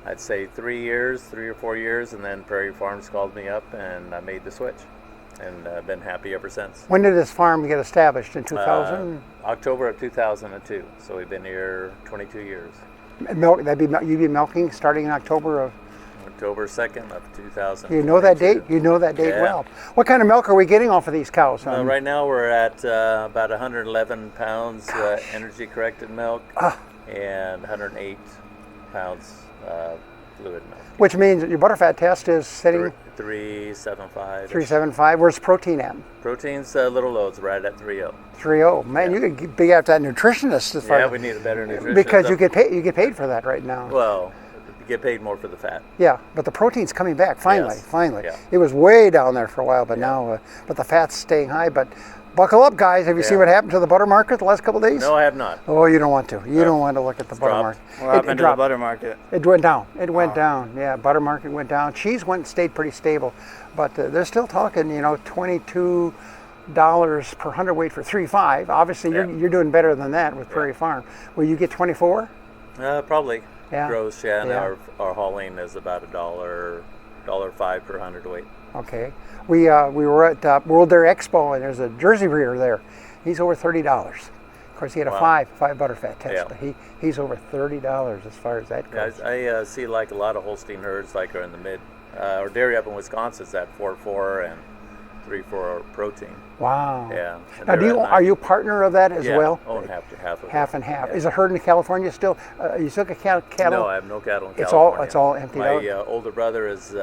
I'd say 3 or 4 years, and then Prairie Farms called me up, and I made the switch, and I've been happy ever since. When did this farm get established? In 2000? October of 2002, so we've been here 22 years. Milk? You'd be milking starting in October of. October 2nd of 2000. You know that date? You know that date Yeah. well. What kind of milk are we getting off of these cows? Right now we're at about 111 pounds energy corrected milk and 108 pounds fluid milk. Which means that your butterfat test is sitting 375. 375. Where's protein at? Protein's little loads right at 30. 30. Man, you could be after that nutritionist as far Yeah, as we need a better nutrition. because you get paid for that right now. Well, you get paid more for the fat. Yeah, but the protein's coming back finally. Yes. Finally, Yeah. it was way down there for a while, but now, but the fat's staying high. But buckle up, guys. Have you seen Yeah. what happened to the butter market the last couple of days? No, I have not. Oh, you don't want to. You don't want to look at the butter dropped. market. What happened to the dropped. butter market? It went down. It went down. Yeah, butter market went down. Cheese stayed pretty stable, but they're still talking. $22 per hundredweight for 3.5. Obviously, Yeah. you're doing better than that with Prairie Farm. Will you get 24? Probably. Yeah. Gross, yeah, and Yeah. our hauling is about $1.05 per hundredweight. Okay. We were at World Dairy Expo, and there's a Jersey breeder there. He's over $30. Of course, he had a Wow. five butterfat test, Yeah. but he's over $30 as far as that Yeah, goes. I see like a lot of Holstein herds like are in the mid, or dairy up in Wisconsin is at 4.4 and 3.4 protein. Wow. Yeah. and Now, they're at are you partner of that as yeah, well? own half of Half it. and half. Yeah. Is it herd in California still? You still get cattle? No, I have no cattle in It's all- California. it's all emptied My out? older brother is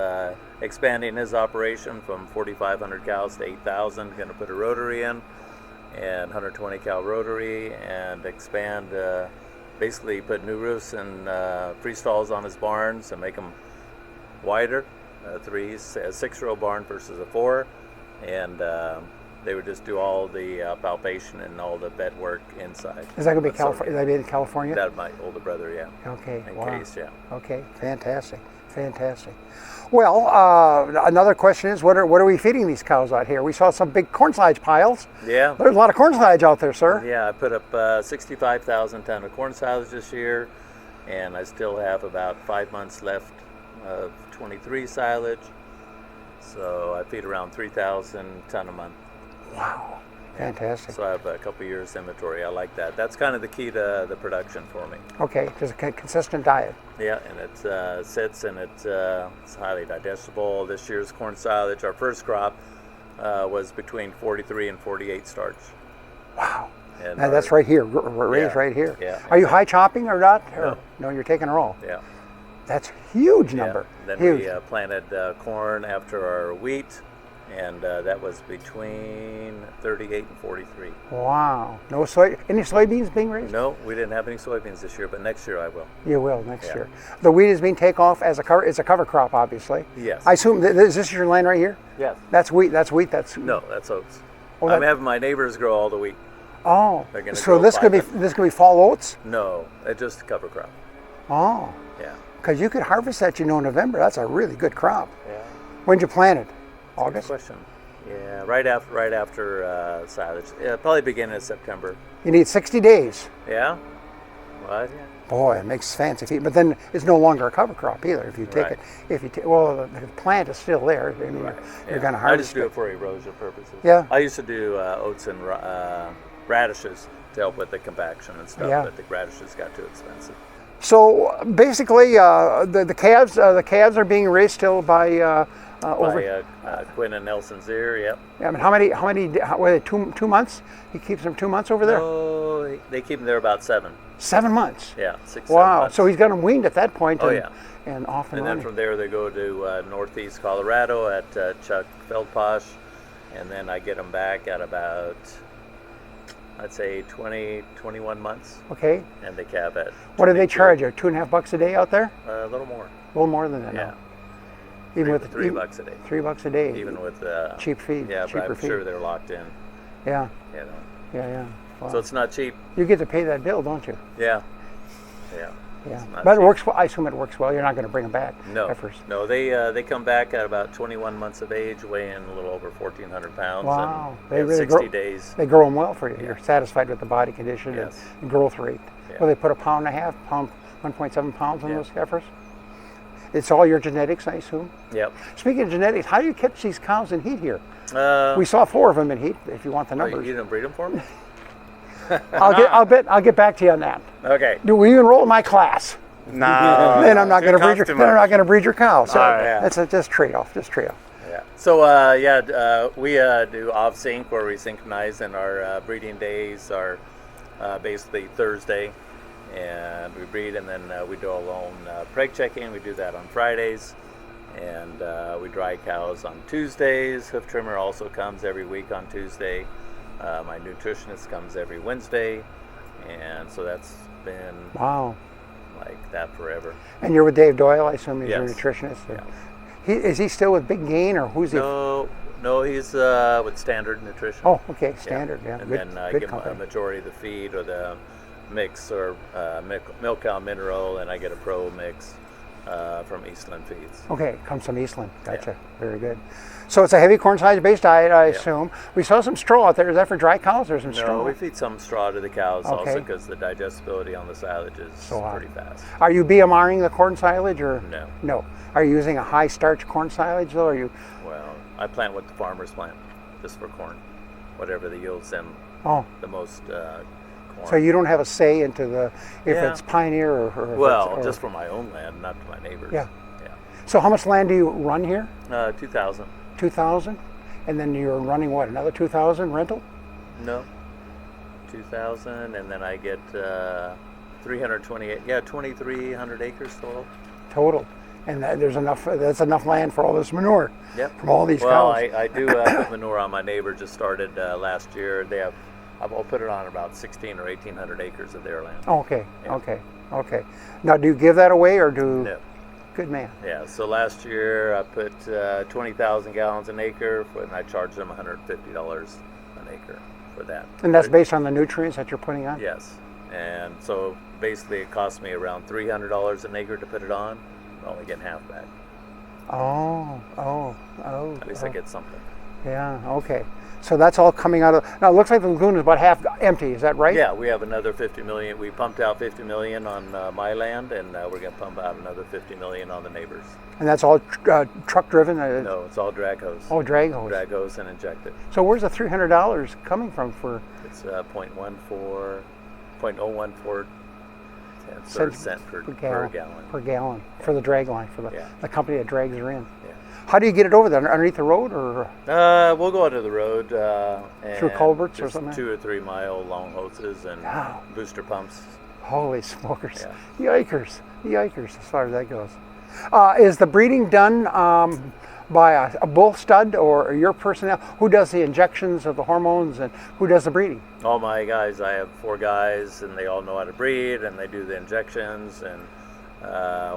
expanding his operation from 4,500 cows to 8,000. Going to put a rotary in, and 120 cow rotary, and expand. Basically, put new roofs and free stalls on his barns and make them wider. A 6-row barn versus a 4, and they would just do all the palpation and all the bed work inside. Is that going to be So, California? That be in California? That my older brother, yeah. Okay. In Wow. case, yeah. Okay. Fantastic. Fantastic. Well, another question is, what are we feeding these cows out here? We saw some big corn silage piles. Yeah. There's a lot of corn silage out there, sir. Yeah, I put up 65,000 ton of corn silage this year, and I still have about 5 months left of 23 silage. So I feed around 3,000 ton a month. Wow. Fantastic. So I have a couple years inventory. I like that. That's kind of the key to the production for me. Okay. Just a consistent diet. Yeah, and it sits and it's highly digestible. This year's corn silage, our first crop, was between 43 and 48 starch. Wow. And Now, that's right here, raised Yeah, right here. yeah. Are you high chopping or not? Or, no, you're taking a roll. Yeah. That's a huge number. Yeah. Then Huge. we planted corn after our wheat, and that was between 38 and 43. Wow. No soy. Any soybeans being raised? No, we didn't have any soybeans this year, but next year I will. You will next Yeah. year. The wheat is being taken off as a cover. It's a cover crop, obviously. Yes. I assume is this your land right here? Yes. That's wheat. That's wheat. That's No, that's oats. Oh, I'm that- having my neighbors grow all the wheat. Oh, They're gonna so grow this could be 500. fall oats. No, it's just a cover crop. Oh, Yeah. because you could harvest that, November. That's a really good crop. Yeah. When'd you plant it? Good August. question. Yeah, right after silage. Yeah, probably beginning of September. You need 60 days. Yeah. What? Yeah. Boy, it makes fancy feet. But then it's no longer a cover crop either. If you take Right. it, well, the plant is still there. I mean, Right. you're Yeah. going to I harvest just do it for erosion purposes. Yeah. I used to do oats and radishes to help with the compaction and stuff, Yeah. but the radishes got too expensive. So basically, the calves are being raised still by over. By Quinn and Nelson Zier, yep. I mean, how many? Were they 2 months? He keeps them 2 months over there. Oh, they keep them there about 7. 7 months. Yeah, 6, 7 Wow. months. So he's got them weaned at that point. Oh, and, yeah. And off and And then running. from there they go to northeast Colorado at Chuck Feldposh, and then I get them back at about, I'd say 20, 21 months, Okay. and they calve at. What do they 22. charge you? $2.50 a day out there? A little more. A little more than that. Yeah. now. Even with $3 a day. $3 a day. Even with cheap feed. Yeah, cheaper but I'm feed. sure they're locked in. Yeah. You know, Yeah. Wow. so it's not cheap. You get to pay that bill, don't you? Yeah. Yeah. Yeah. It's not But it cheap. works well. I assume it works well. You're not going to bring them back. No, Heifers. no, they come back at about 21 months of age, weighing a little over 1,400 pounds. Wow. And They they have really 60 grow- days. They grow them well for you. You're satisfied with the body condition Yes. and growth rate. Yeah. Well, they put 1.5 pound, 1.7 pounds on Yeah. those heifers. It's all your genetics, I assume. Yep. Speaking of genetics, how do you catch these cows in heat here? Uh, We saw 4 of them in heat. If you want the oh, numbers, you didn't breed them for me? I'll get back to you on that. Okay. Will you enroll in my class? No. Then I'm not going to breed your. cost too Then I'm not much. going to breed your cow. So All right. Yeah. that's just trade off. Just trade off. Yeah. So we do off sync where we synchronize, and our breeding days are basically Thursday, and we breed, and then we do our own preg checking. We do that on Fridays, and we dry cows on Tuesdays. Hoof trimmer also comes every week on Tuesday. My nutritionist comes every Wednesday, and so that's been Wow. like that forever. And you're with Dave Doyle, I assume he's your Yes. nutritionist. Yeah. Is he still with Big Gain or who's he? No, he's with Standard Nutrition. Oh, okay, Standard. Yeah, And good, then I good give him a company. majority of the feed or the mix or milk cow mineral, and I get a pro mix from Eastland Feeds. Okay, comes from Eastland. Gotcha. Very good. So it's a heavy corn silage based diet, I Yeah. assume. We saw some straw out there. Is that for dry cows or some straw? No, we feed some straw to the cows also Okay. because the digestibility on the silage is So high. pretty fast. Are you BMRing the corn silage or No. No. Are you using a high starch corn silage though? Or are you? Well, I plant what the farmers plant, just for corn, whatever the yields them Oh, the most corn. so you don't have a say into the if Yeah. it's Pioneer or if Well, it's, or, just for my own land, not to my neighbors. Yeah. Yeah. So how much land do you run here? 2,000. 2,000, and then you're running what? Another 2,000 rental? No. 2,000, and then I get 328. Yeah, 2,300 acres total. Total. And there's enough. That's enough land for all this manure. Yep. From all these well, cows. I do put manure on. My neighbor just started last year. They have. I'll put it on about 1,600 or 1,800 acres of their land. Oh, okay. Yeah. Okay. Now, do you give that away or do? No. Good man. Yeah. So last year I put 20,000 gallons an acre, and I charged them $150 an acre for that. And that's based on the nutrients that you're putting on. Yes. And so basically it cost me around $300 an acre to put it on. I'm only getting half back. Oh. At least I get something. Yeah. Okay. So that's all coming out of. Now it looks like the lagoon is about half empty. Is that right? Yeah, we have another 50 million. We pumped out 50 million on my land, and we're going to pump out another 50 million on the neighbors. And that's all truck driven. No, it's all drag hose. Oh, drag hose. Drag hose and injected. So where's the $300 coming from for? It's 0.014 cent per gallon. Per gallon for the drag line for Yeah. the company that drags her in. Yeah. How do you get it over there? Underneath the road or? We'll go onto the road. Through and culverts or there's something? 2 or 3 mile long hoses and Wow. booster pumps. Holy smokers! Yeah. Yikers! As far as that goes, is the breeding done by a bull stud or your personnel? Who does the injections of the hormones and who does the breeding? All my guys, I have 4 guys, and they all know how to breed, and they do the injections, and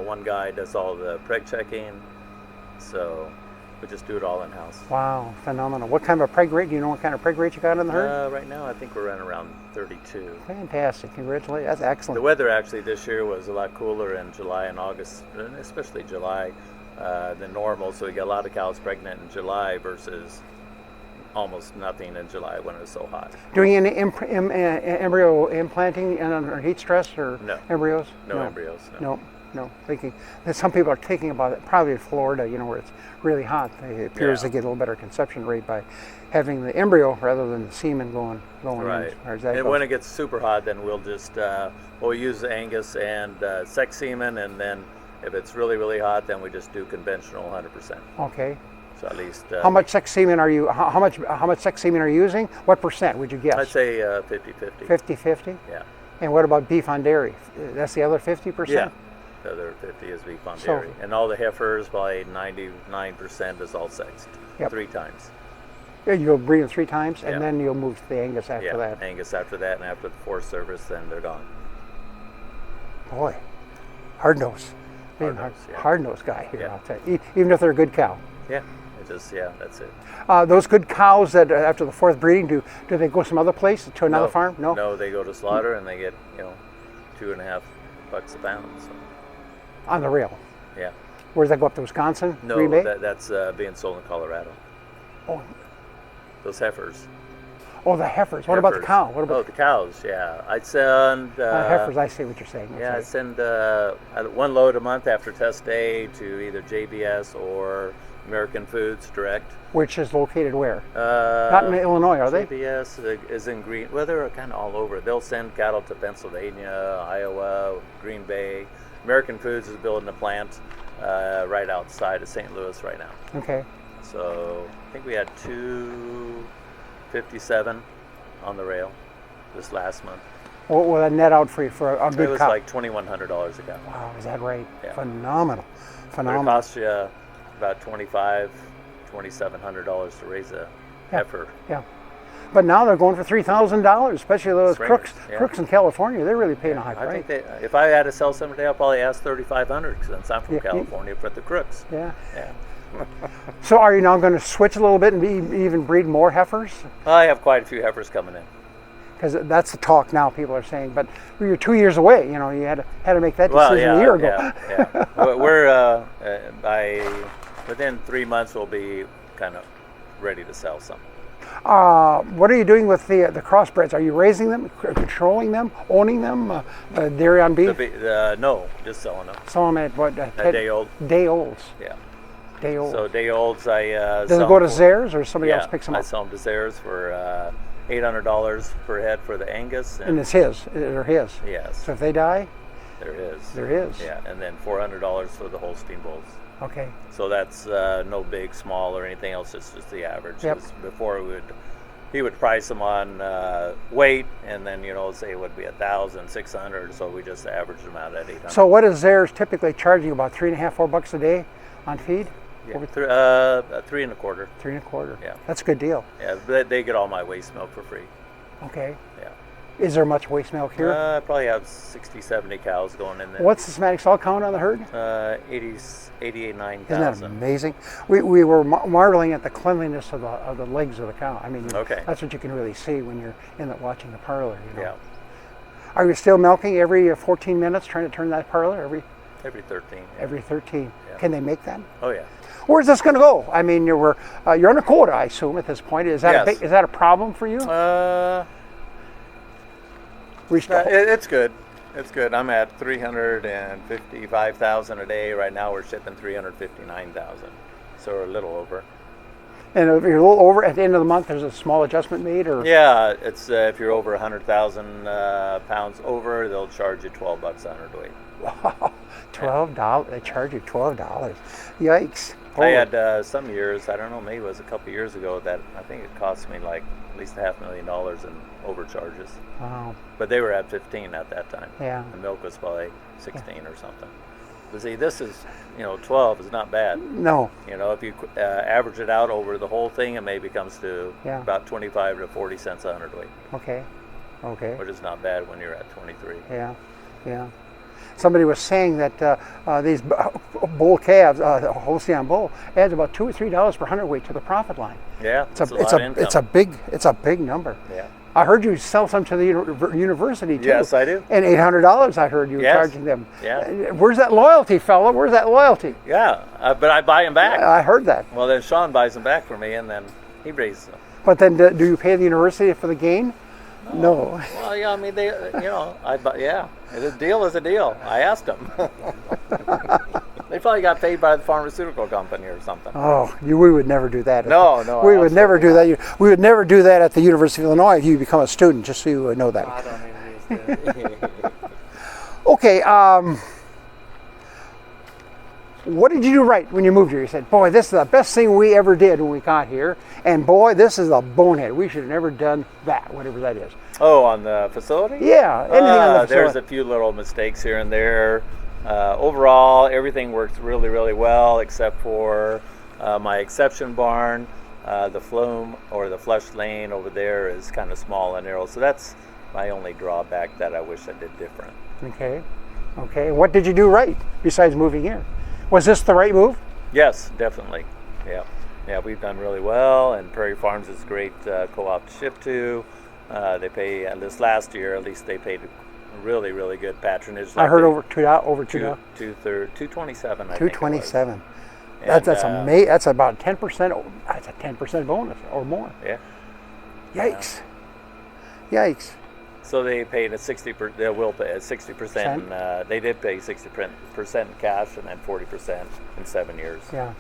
one guy does all the preg checking. So We just do it all in-house. Wow, phenomenal. What kind of a preg rate? Do you know what kind of preg rate you got in the herd? Right now, I think we're running around 32. Fantastic. Congratulations. That's excellent. The weather actually this year was a lot cooler in July and August, and especially July, than normal. So we got a lot of cows pregnant in July versus almost nothing in July when it was so hot. Doing any embryo implanting under heat stress or No. embryos? No embryos. No. Thinking that some people are thinking about it. Probably in Florida, where it's really hot. It appears Yeah. they get a little better conception rate by having the embryo rather than the semen going Right. in. Or is that And when it gets super hot, then we'll just we'll use Angus and sex semen, and then if it's really really hot, then we just do conventional 100%. okay? So at least How much sex semen are you? How much sex semen are you using? What percent would you guess? I'd say 50-50. 50-50. Yeah. And what about beef on dairy? That's the other 50%. Yeah. The other 50 is beef on So- dairy, and all the heifers, probably 99% is all sexed. Yep. 3 times. Yeah, you'll breed them 3 times, and Yeah. then you'll move to the Angus after Yeah, that. Angus after that, and after the 4th service, then they're gone. Boy, hard nose. Hard-nosed, yeah. Hard-nosed guy here, Yeah. I'll tell you. Even if they're a good cow. Yeah, that's it. Those good cows that after the 4th breeding, do they go some other place to another No, farm? No. No, they go to slaughter and they get $2.50 a pound. So, On the rail. yeah. Where does that go up to Wisconsin? No, Green Bay? that's being sold in Colorado. Oh, Those heifers. the heifers. What about the Heifers. cow? What about the cows? Yeah, I'd send. heifers? I see what you're saying. Yeah, I Okay. send 1 load a month after test day to either JBS or American Foods Direct. Which is located where? Not in Illinois, are they? JBS is in Green. Well, they're kind of all over. They'll send cattle to Pennsylvania, Iowa, Green Bay. American Foods is building a plant right outside of St. Louis right now. Okay. So I think we had 257 on the rail this last month. What will that net out for you for a It good was cow? like $2,100 a cow. Wow, is that right? Yeah. Phenomenal. But it Phenomenal. costs you about $2,700 to raise a heifer. Yeah. But now they're going for $3,000, especially those Stringers, crooks. yeah. Crooks in California, they're really paying a high I price. think if I had to sell some today, I'll probably ask $3,500 since I'm from Yeah, California for the crooks. Yeah. Yeah. So are you now going to switch a little bit and even breed more heifers? I have quite a few heifers coming in. Because that's the talk now. People are saying, but you're 2 years away. You had to make that decision a year ago. Yeah. We're within 3 months we'll be kind of ready to sell some. What are you doing with the crossbreds? Are you raising them, controlling them, owning them? Dairy on beef? No, just selling them. Some of them at what? A day old. Day olds. Yeah. Day olds. So day olds, I Does sell it go to for- Zares or somebody Yeah, else picks them I up? sell them to Zares for $800 per head for the Angus. And it's his. They're his. Yes, So if they die, they're his. they're his. Yeah, and then $400 for the Holstein bulls. Okay. So that's no big, small, or anything else. It's just the average. Yep. 'Cause before he would price them on weight, and then say it would be 1,000, 600. So we just averaged them out at 800. So what is Zares typically charging? About $3.50, $4 a day on feed? yeah, over 3 1/4. $3.25. Yeah. That's a good deal. Yeah, but they get all my waste milk for free. Okay. Yeah. Is there much waste milk here? I probably have 60, 70 cows going in there. What's the somatic cell count on the herd? 88, 9,000. Isn't that amazing? We were marveling at the cleanliness of the legs of the cow. I mean, Okay. that's what you can really see when you're watching the parlor. Yeah, Are you still milking every 14 minutes, trying to turn that parlor every 13. Yeah. every 13? Yeah. Can they make that? Oh yeah. Where's this going to go? I mean, you're on a quota, I assume, at this point. Is that Yes. is that a problem for you? It's good. It's good. I'm at 355,000 a day right now. We're shipping 359,000, so we're a little over. And if you're a little over at the end of the month, there's a small adjustment made, or Yeah, it's if you're over 100,000 pounds over, they'll charge you $12 a hundredweight. $12. They charge you $12. Yikes! I had some years, I don't know, maybe it was a couple years ago, that I think it cost me like at least $500,000 in overcharges. Wow. But they were at 15 at that time. Yeah. The milk was probably 16 or something. But see, this is, 12 is not bad. No. If you average it out over the whole thing, it maybe comes to Yeah. about 25 to 40 cents a hundredweight, Okay. Okay. which is not bad when you're at 23. Yeah. Yeah. somebody was saying that these bull calves, Holstein bull, adds about $2 or $3 per hundredweight to the profit line. Yeah, It's a big number. Yeah. I heard you sell some to the university too. Yes, I do. And $800 I heard you were Yes. charging them. Yeah. Where's that loyalty, fella? Where's that loyalty? Yeah, but I buy them back. I heard that. Well, then Sean buys them back for me, and then he raises them. But then do you pay the university for the gain? No. Well, yeah, I mean, they, a deal is a deal. I asked them. They probably got paid by the pharmaceutical company or something. Oh, we would never do that. No, We would never do that. We would never do that at the University of Illinois if you become a student, just so you know that. I don't even use the Okay, what did you do right when you moved here? You said, boy, this is the best thing we ever did when we got here, and boy, this is a bonehead. We should have never done that, whatever that is. Oh, on the facility? Yeah, anything on the facility. There's a few little mistakes here and there. Overall, everything works really, really well, except for my exception barn. The flume or the flush lane over there is kind of small and narrow, so that's my only drawback that I wish I did different. Okay. What did you do right besides moving here? Was this the right move? Yes, definitely. Yeah, we've done really well, and Prairie Farms is a great co-op to ship to. They pay, this last year at least, they paid really, really good patronage. I heard over $2. $227. I think it was. $227. And, That's amazing. That's about 10%. That's a 10% bonus or more. Yeah. Yikes. So they paid they will pay 60%. And, they did pay 60% in cash and then 40% in 7 years. Yeah.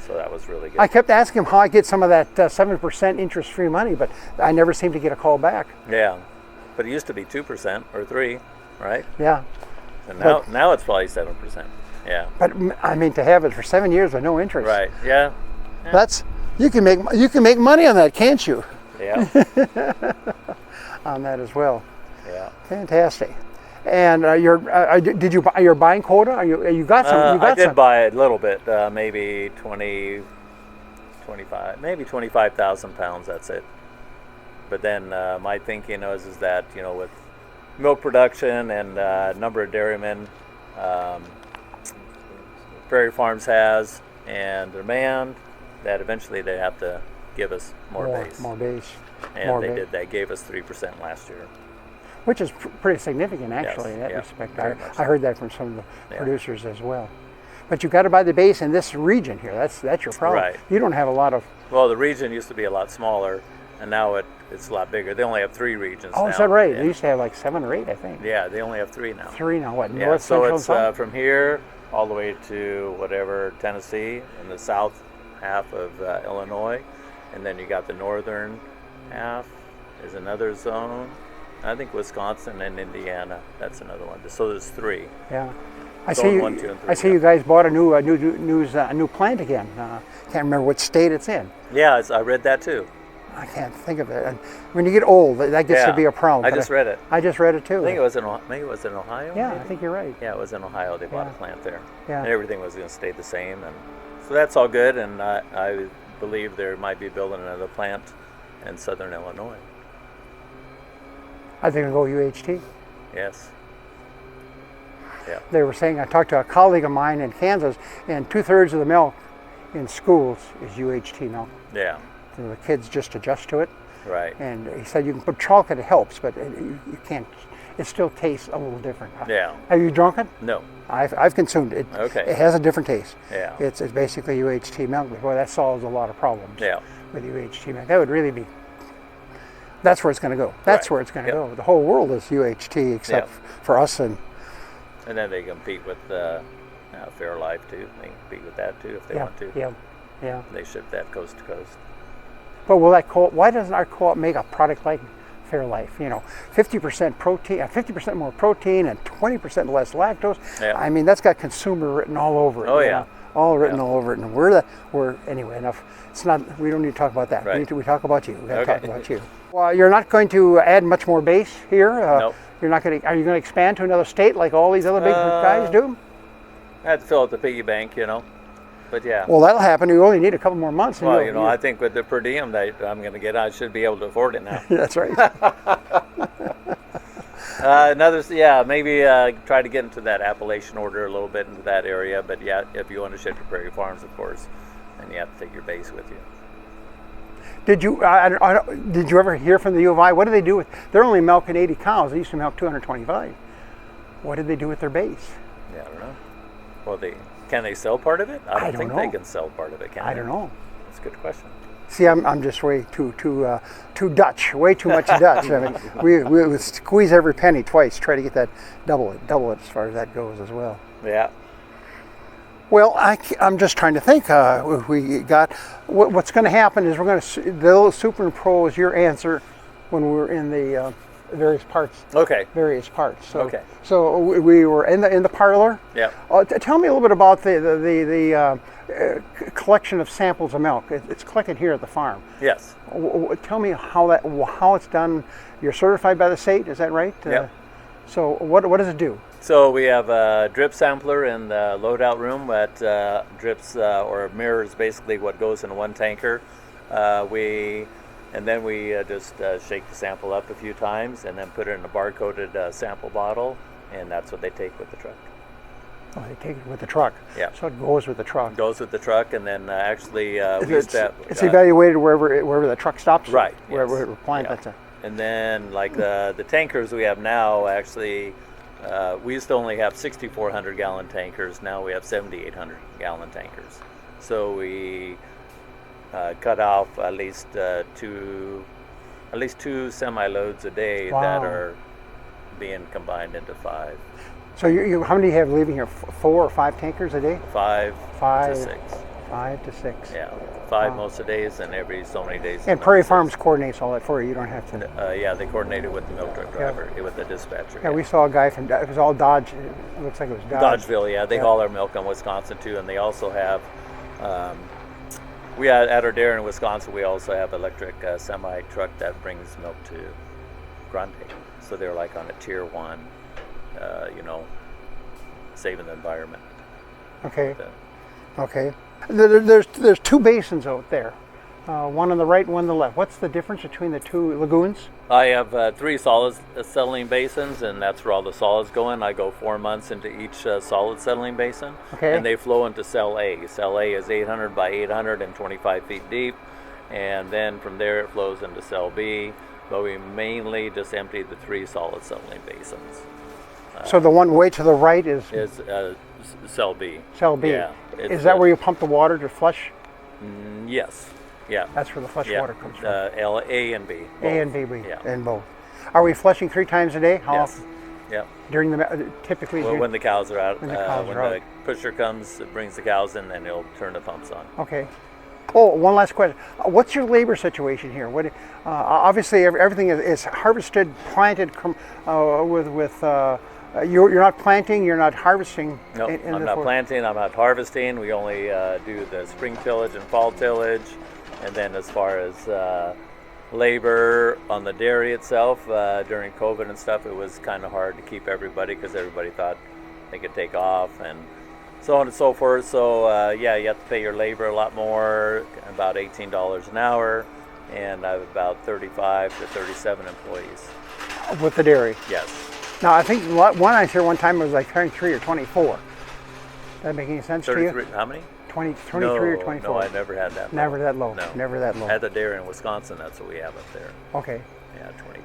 So that was really good. I kept asking him how I get some of that 7% interest-free money, but I never seemed to get a call back. Yeah, but it used to be 2% or 3%, right? Yeah. And now it's probably 7%. Yeah. But I mean, to have it for 7 years with no interest. Right. Yeah. That's you can make money on that, can't you? Yeah. On that as well. Yeah. Fantastic. And you're buying quota? You got some? I did buy a little bit, maybe 25,000 pounds. That's it. But then my thinking is that with milk production and number of dairymen Prairie Farms has and demand, that eventually they have to give us more base. More base. And they did. They gave us 3% last year. Which is pretty significant, actually, in that respect. I heard that from some of the producers as well. But you got to buy the base in this region here. That's your problem. Right. You don't have a lot of. Well, the region used to be a lot smaller, and now it's a lot bigger. They only have 3 regions now. Oh, is that right? They used to have like 7 or 8, I think. Yeah, they only have 3 now. 3 now. What? Yeah, North, so Central, it's South? from here all the way to whatever Tennessee in the south half of Illinois, and then you got the northern half is another zone. I think Wisconsin and Indiana. That's another one. So there's 3. Yeah. I Zone see you. 1, 2, and 3, I see you guys bought a new plant again. Can't remember what state it's in. Yeah, I read that too. I can't think of it. And when you get old, that gets to be a problem. I just read it. I just read it too. I think it was in Ohio. Yeah, maybe? I think you're right. Yeah, it was in Ohio. They bought a plant there. Yeah. And everything was going to stay the same, and so that's all good. And I believe there might be building another plant in southern Illinois. I think I'll go UHT. Yes. Yeah. They were saying, I talked to a colleague of mine in Kansas, and 2/3 of the milk in schools is UHT milk. Yeah. So the kids just adjust to it. Right. And he said you can put chocolate, it helps, but you can't. It still tastes a little different. Yeah. Have you drunk it? No. I've consumed it. Okay. It has a different taste. Yeah. It's basically UHT milk. Boy, that solves a lot of problems. Yeah. With UHT milk, that would really be. That's where it's going to go. That's where it's going to go. The whole world is UHT except for us and. And then they compete with Fairlife too. They compete with that too if they want to. Yeah. They ship that coast to coast. But will that co-op? Why doesn't our co-op make a product like Fairlife? 50% protein, 50% more protein, and 20% less lactose. Yeah. I mean, that's got consumer written all over it. Oh yeah. All written all over it. And we're anyway enough. It's not. We don't need to talk about that. Right. We talk about you. We got to talk about you. Well, you're not going to add much more base here. Nope. You're not going to. Are you going to expand to another state like all these other big guys do? I had to fill out the piggy bank, But yeah. Well, that'll happen. You only need a couple more months. And Well, I think with the per diem that I'm going to get, I should be able to afford it now. That's right. Maybe try to get into that Appalachian order a little bit into that area. But yeah, if you want to ship to Prairie Farms, of course, then you have to take your base with you. Did you did you ever hear from the U of I? What do they do with? They're only milking 80 cows. They used to milk 225. What did they do with their base? Yeah, I don't know. Well, can they sell part of it? I don't think know. they can sell part of it. Can I they? don't know. That's a good question. See, I'm just way too Dutch, way too much Dutch. I mean, we would squeeze every penny twice, try to get that double it as far as that goes as well. Yeah. Well, I'm just trying to think. We got what's going to happen is they'll superimpose your answer when we're in the various parts. Okay. Various parts. So, Okay. So we were in the parlor. Yeah. Tell me a little bit about the collection of samples of milk. It's collected here at the farm. Yes. Tell me how it's done. You're certified by the state, is that right? Yep. So what does it do? So we have a drip sampler in the loadout room that drips or mirrors basically what goes in one tanker. Then we just shake the sample up a few times and then put it in a bar-coded sample bottle, and that's what they take with the truck. Oh, they take it with the truck. Yeah. So it goes with the truck. Goes with the truck, and then It's evaluated wherever the truck stops. Right. Wherever Yes. it plant. Yeah. That's And then like the tankers we have now, actually, we used to only have 6,400 gallon tankers. Now we have 7,800 gallon tankers. So we cut off at least two semi-loads a day Wow. that are being combined into 5 So how many do you have leaving here? 4 or 5 tankers a day? 5 5 to 6. 5 to 6. Yeah, 5 Wow. most of the days, and every so many days. And Prairie Farms coordinates all that for you. You don't have to. Yeah, they coordinated with the milk truck driver, with the dispatcher. Yeah, we saw a guy from. It was all Dodge. It looks like it was Dodge. Dodgeville, yeah. They Yeah. haul our milk in Wisconsin too, and they also have. We at our dairy in Wisconsin, we also have electric semi truck that brings milk to Grande. So they're like on a tier 1, saving the environment. Okay. But, Okay. There's 2 basins out there. One on the right, one on the left. What's the difference between the 2 lagoons? I have 3 solid settling basins, and that's where all the solids go in. I go 4 months into each solid settling basin, Okay. and they flow into cell A. Cell A is 800 by 800 and 25 feet deep, and then from there it flows into cell B, but we mainly just empty the 3 solid settling basins. So the one way to the right is Cell B. cell B. Yeah. Is that where you pump the water to flush? Yes. Yeah. That's where the flush Yeah. water comes from. A and B. A and B, Yeah. and both. Are we flushing 3 times a day? How Yes. often? Yeah. During typically? Well, when the cows are out, When the cows when are the out. pusher comes, it brings the cows in, and he'll turn the pumps on. Okay. Oh, one last question. What's your labor situation here? Obviously, everything is harvested, planted with. You're not planting. You're not harvesting. No, I'm not planting. I'm not harvesting. We only do the spring tillage and fall tillage, and then as far as labor on the dairy itself, during COVID and stuff, it was kind of hard to keep everybody because everybody thought they could take off and so on and so forth. So you have to pay your labor a lot more, about $18 an hour, and I have about 35 to 37 employees. With the dairy. Yes. Now, I think one I heard one time it was like 23 or 24. Does that make any sense to 33. you? How many? 23 no, or 24? No, I never had that. Never that low. No. Never that low. At the dairy in Wisconsin, that's what we have up there. Okay. Yeah, 23,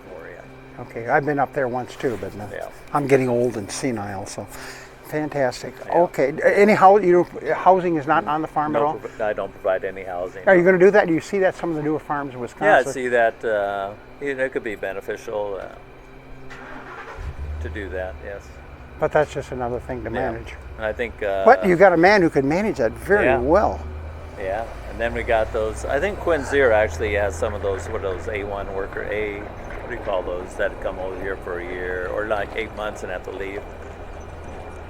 24, yeah. Okay. I've been up there once too, but no. Yeah. I'm getting old and senile, so fantastic. Yeah. Okay. Housing is not on the farm at all? I don't provide any housing. Are you going to do that? Do you see that some of the newer farms in Wisconsin? Yeah, I see that. It could be beneficial to do that. Yes. But that's just another thing to Yeah. manage. And I think. But you got a man who can manage that very Yeah. well. Yeah, and then we got those. I think Quinzir actually has some of those. What are those A1 worker A? What do you call those that come over here for a year or like 8 months and have to leave?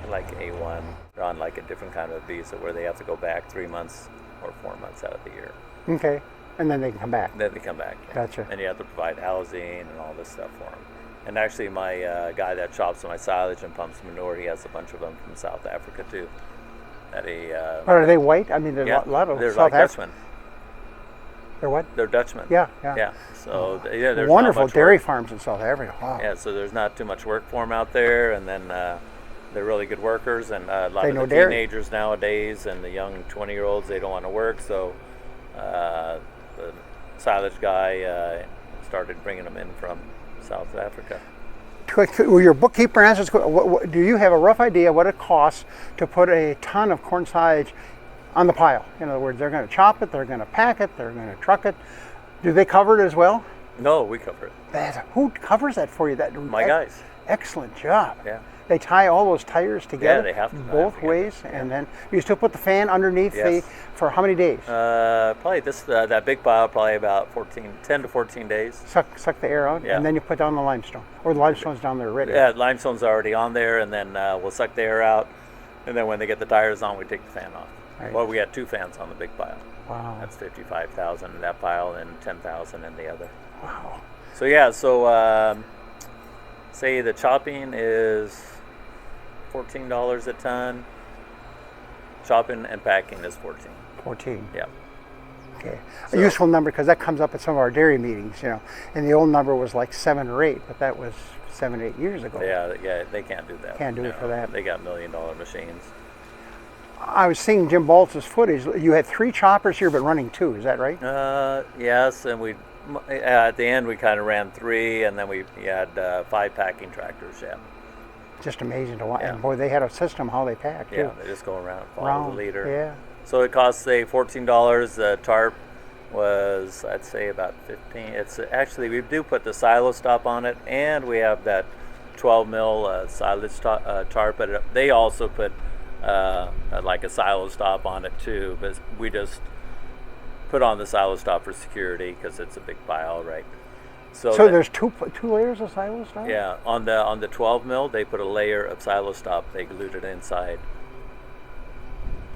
Like A1, they're on like a different kind of visa where they have to go back 3 months or 4 months out of the year. Okay. And then they can come back. Then they come back. Gotcha. And you have to provide housing and all this stuff for them. And actually, my guy that chops my silage and pumps manure, he has a bunch of them from South Africa too. That he. But are they white? I mean, there's Yeah, a lot of they're South like African. Dutchmen. They're what? They're Dutchmen. Yeah. Yeah. So yeah, there's Wonderful not much dairy work. farms in South Africa. Wow. Yeah, so there's not too much work for them out there, and then they're really good workers, and a lot They of know the dairy. teenagers nowadays and the young 20-year-olds, they don't want to work, so the silage guy started bringing them in from South Africa. Will your bookkeeper answers, do you have a rough idea what it costs to put a ton of corn silage on the pile? In other words, they're going to chop it, they're going to pack it, they're going to truck it. Do they cover it as well? No, we cover it. Who covers that for you? My guys. Excellent job. Yeah. They tie all those tires together. they have to tie them both together. ways, and then you still put the fan underneath Yes. for how many days? Probably that big pile, probably about 10 to 14 days. Suck the air out, Yeah. and then you put down the limestone, or the limestone's down there already. Yeah, limestone's already on there, and then we'll suck the air out, and then when they get the tires on, we take the fan off. Right. Well, we got 2 fans on the big pile. Wow. That's 55,000 in that pile and 10,000 in the other. Wow. So yeah, so say the chopping is $14 a ton. Chopping and packing is 14. 14. Yeah. Okay. So- A useful number because that comes up at some of our dairy meetings, and the old number was like 7 or 8, but that was 7, 8 years ago. Yeah, they can't do that. Can't do it for that. They got $1 million machines. I was seeing Jim Baltz's footage. You had 3 choppers here, but running 2. Is that right? Yes, and at the end we kind of ran 3, and then we had 5 packing tractors. Yeah. Just amazing to watch. Yeah. And boy, they had a system how they packed Yeah, too. they just go around, follow Round, the leader. Yeah. So it costs say $14. The tarp was, I'd say, about 15. It's actually, we do put the silo stop on it, and we have that 12 mil silage tarp. But they also put like a silo stop on it too. But we just put on the silo stop for security because it's a big pile, right? So there's two layers of silo stop? Yeah, on the 12 mil, they put a layer of silo stop. They glued it inside.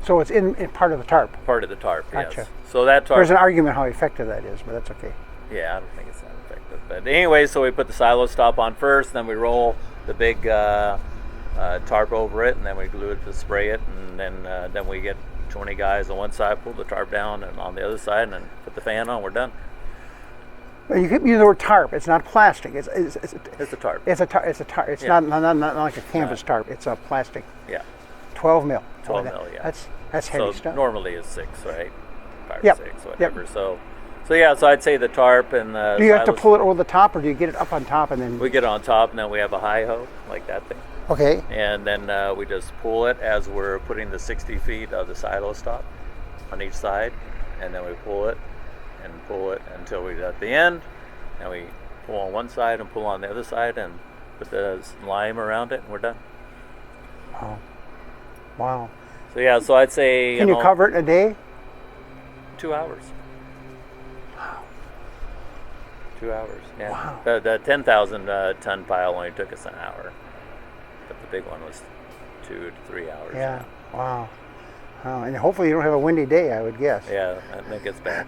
So it's in part of the tarp. Part of the tarp, Gotcha. yes. So that tarp. There's an argument how effective that is, but that's okay. Yeah, I don't think it's that effective. But anyway, so we put the silo stop on first, then we roll the big tarp over it, and then we glue it to spray it, and then we get 20 guys on one side, pull the tarp down, and on the other side, and then put the fan on. We're done. You can use the word tarp. It's not plastic. It's It's a tarp. It's a tarp. It's a tarp. It's Yeah. not like a canvas tarp. It's a plastic. Yeah. 12 mil. 12 mil, yeah. That's heavy So stuff. normally it's 6, right? 5 Yep. or 6, Yep. whatever. So yeah, so I'd say the tarp and the Do you have to silos- pull it over the top, or do you get it up on top and then? We get it on top, and then we have a high hoe, like that thing. Okay. And then we just pull it as we're putting the 60 feet of the silo stop on each side, and then we pull it until we get at the end, and we pull on one side and pull on the other side and put the lime around it, and we're done. Wow. So yeah, so I'd say Can you cover it in a day? 2 hours. 2 hours. Yeah. Wow. The 10,000 ton pile only took us an hour, but the big one was 2 to 3 hours. Yeah. Wow. Wow. And hopefully you don't have a windy day, I would guess. Yeah, I think it's bad.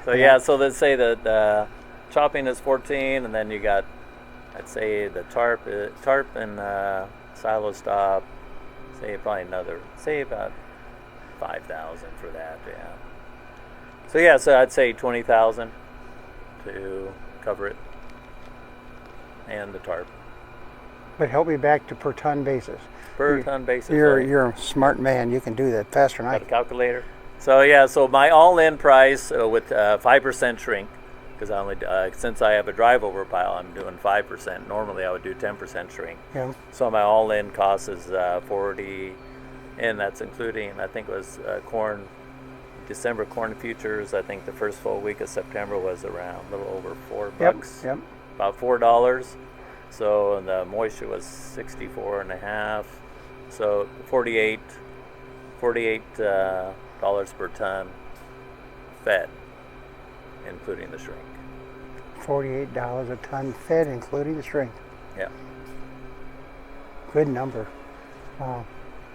So yeah, so let's say that chopping is 14, and then you got, I'd say the tarp and silo stop, say about 5,000 for that. Yeah. So yeah, so I'd say 20,000 to cover it, and the tarp But help me back to per ton basis. per ton basis. You're a smart man. You can do that faster than I Got a can. calculator. So yeah, so my all-in price with 5% shrink, because I only since I have a drive-over pile, I'm doing 5%. Normally I would do 10% shrink. Yeah. So my all-in cost is 40, and that's including, I think it was December corn futures. I think the first full week of September was around a little over $4. Yep. About $4. So the moisture was 64.5. So $48 dollars per ton fed, including the shrink. $48 a ton fed, including the shrink. Yeah. Good number. Wow.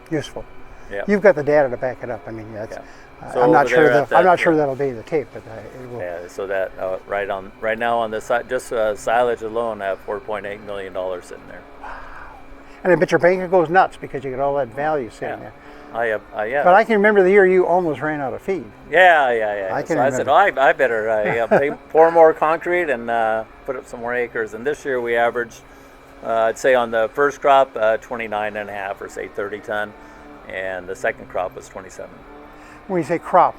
Useful. Yeah. You've got the data to back it up. I mean, that's. Yeah. So I'm not over sure there that at that- I'm not sure that'll be the tape, but it will. Yeah, so that right now on the side, just silage alone, I have $4.8 million sitting there. And I bet your bank goes nuts because you get all that value sitting Yeah. there. Yeah. But I can remember the year you almost ran out of feed. Yeah. I can So I said, remember. I better pour more concrete and put up some more acres. And this year we averaged, I'd say on the first crop, 29 and a half, or say 30 ton. And the second crop was 27. When you say crop,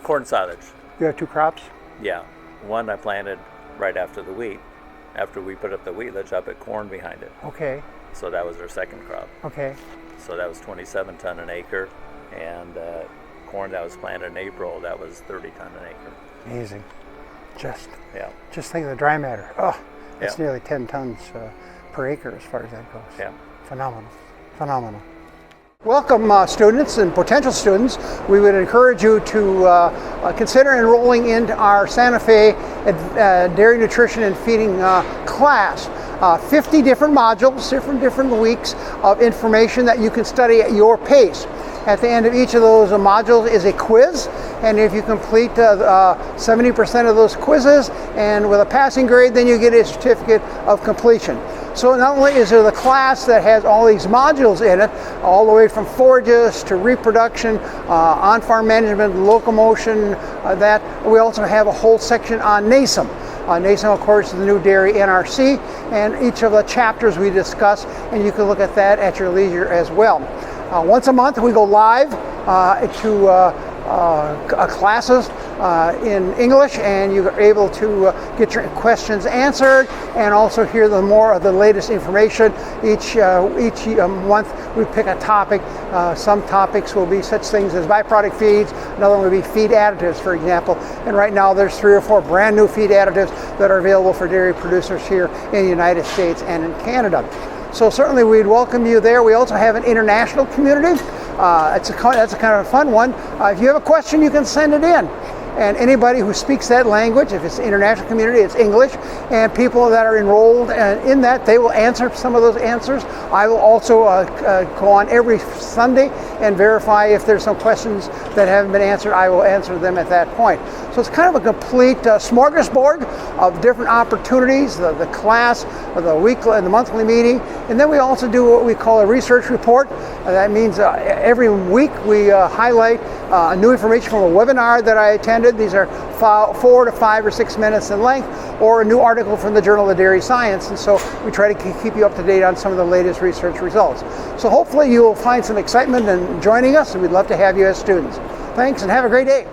Corn silage. you have 2 crops? Yeah. One I planted right after the wheat. After we put up the wheat, let's I put corn behind it. Okay, So that was our second crop. okay. So that was 27 ton an acre. And corn that was planted in April, that was 30 ton an acre. Amazing. Just Yeah. think of the dry matter. Oh, that's Yeah. nearly 10 tons per acre as far as that goes. Yeah. Phenomenal. Welcome, students and potential students. We would encourage you to consider enrolling into our Santa Fe Dairy Nutrition and Feeding class. 50 different modules, different weeks of information that you can study at your pace. At the end of each of those modules is a quiz, and if you complete 70% of those quizzes and with a passing grade, then you get a certificate of completion. So not only is there the class that has all these modules in it, all the way from forages to reproduction, on-farm management, locomotion, that we also have a whole section on NASEM. NASEM, of course, is the new dairy NRC, and each of the chapters we discuss, and you can look at that at your leisure as well. Once a month we go live to classes in English, and you're able to get your questions answered and also hear the more of the latest information. Each month we pick a topic. Some topics will be such things as byproduct feeds, another one will be feed additives, for example, and right now there's 3 or 4 brand new feed additives that are available for dairy producers here in the United States and in Canada. So certainly we'd welcome you there. We also have an international community. That's a kind of a fun one. If you have a question, you can send it in. And anybody who speaks that language, if it's an international community, it's English, and people that are enrolled in that, they will answer some of those answers. I will also go on every Sunday and verify if there's some questions that haven't been answered. I will answer them at that point. So it's kind of a complete smorgasbord of different opportunities, the class, the weekly and the monthly meeting. And then we also do what we call a research report. That means every week we highlight new information from a webinar that I attended. These are 4 to 5 or 6 minutes in length, or a new article from the Journal of Dairy Science. And so we try to keep you up to date on some of the latest research results. So hopefully you will find some excitement in joining us, and we'd love to have you as students. Thanks, and have a great day.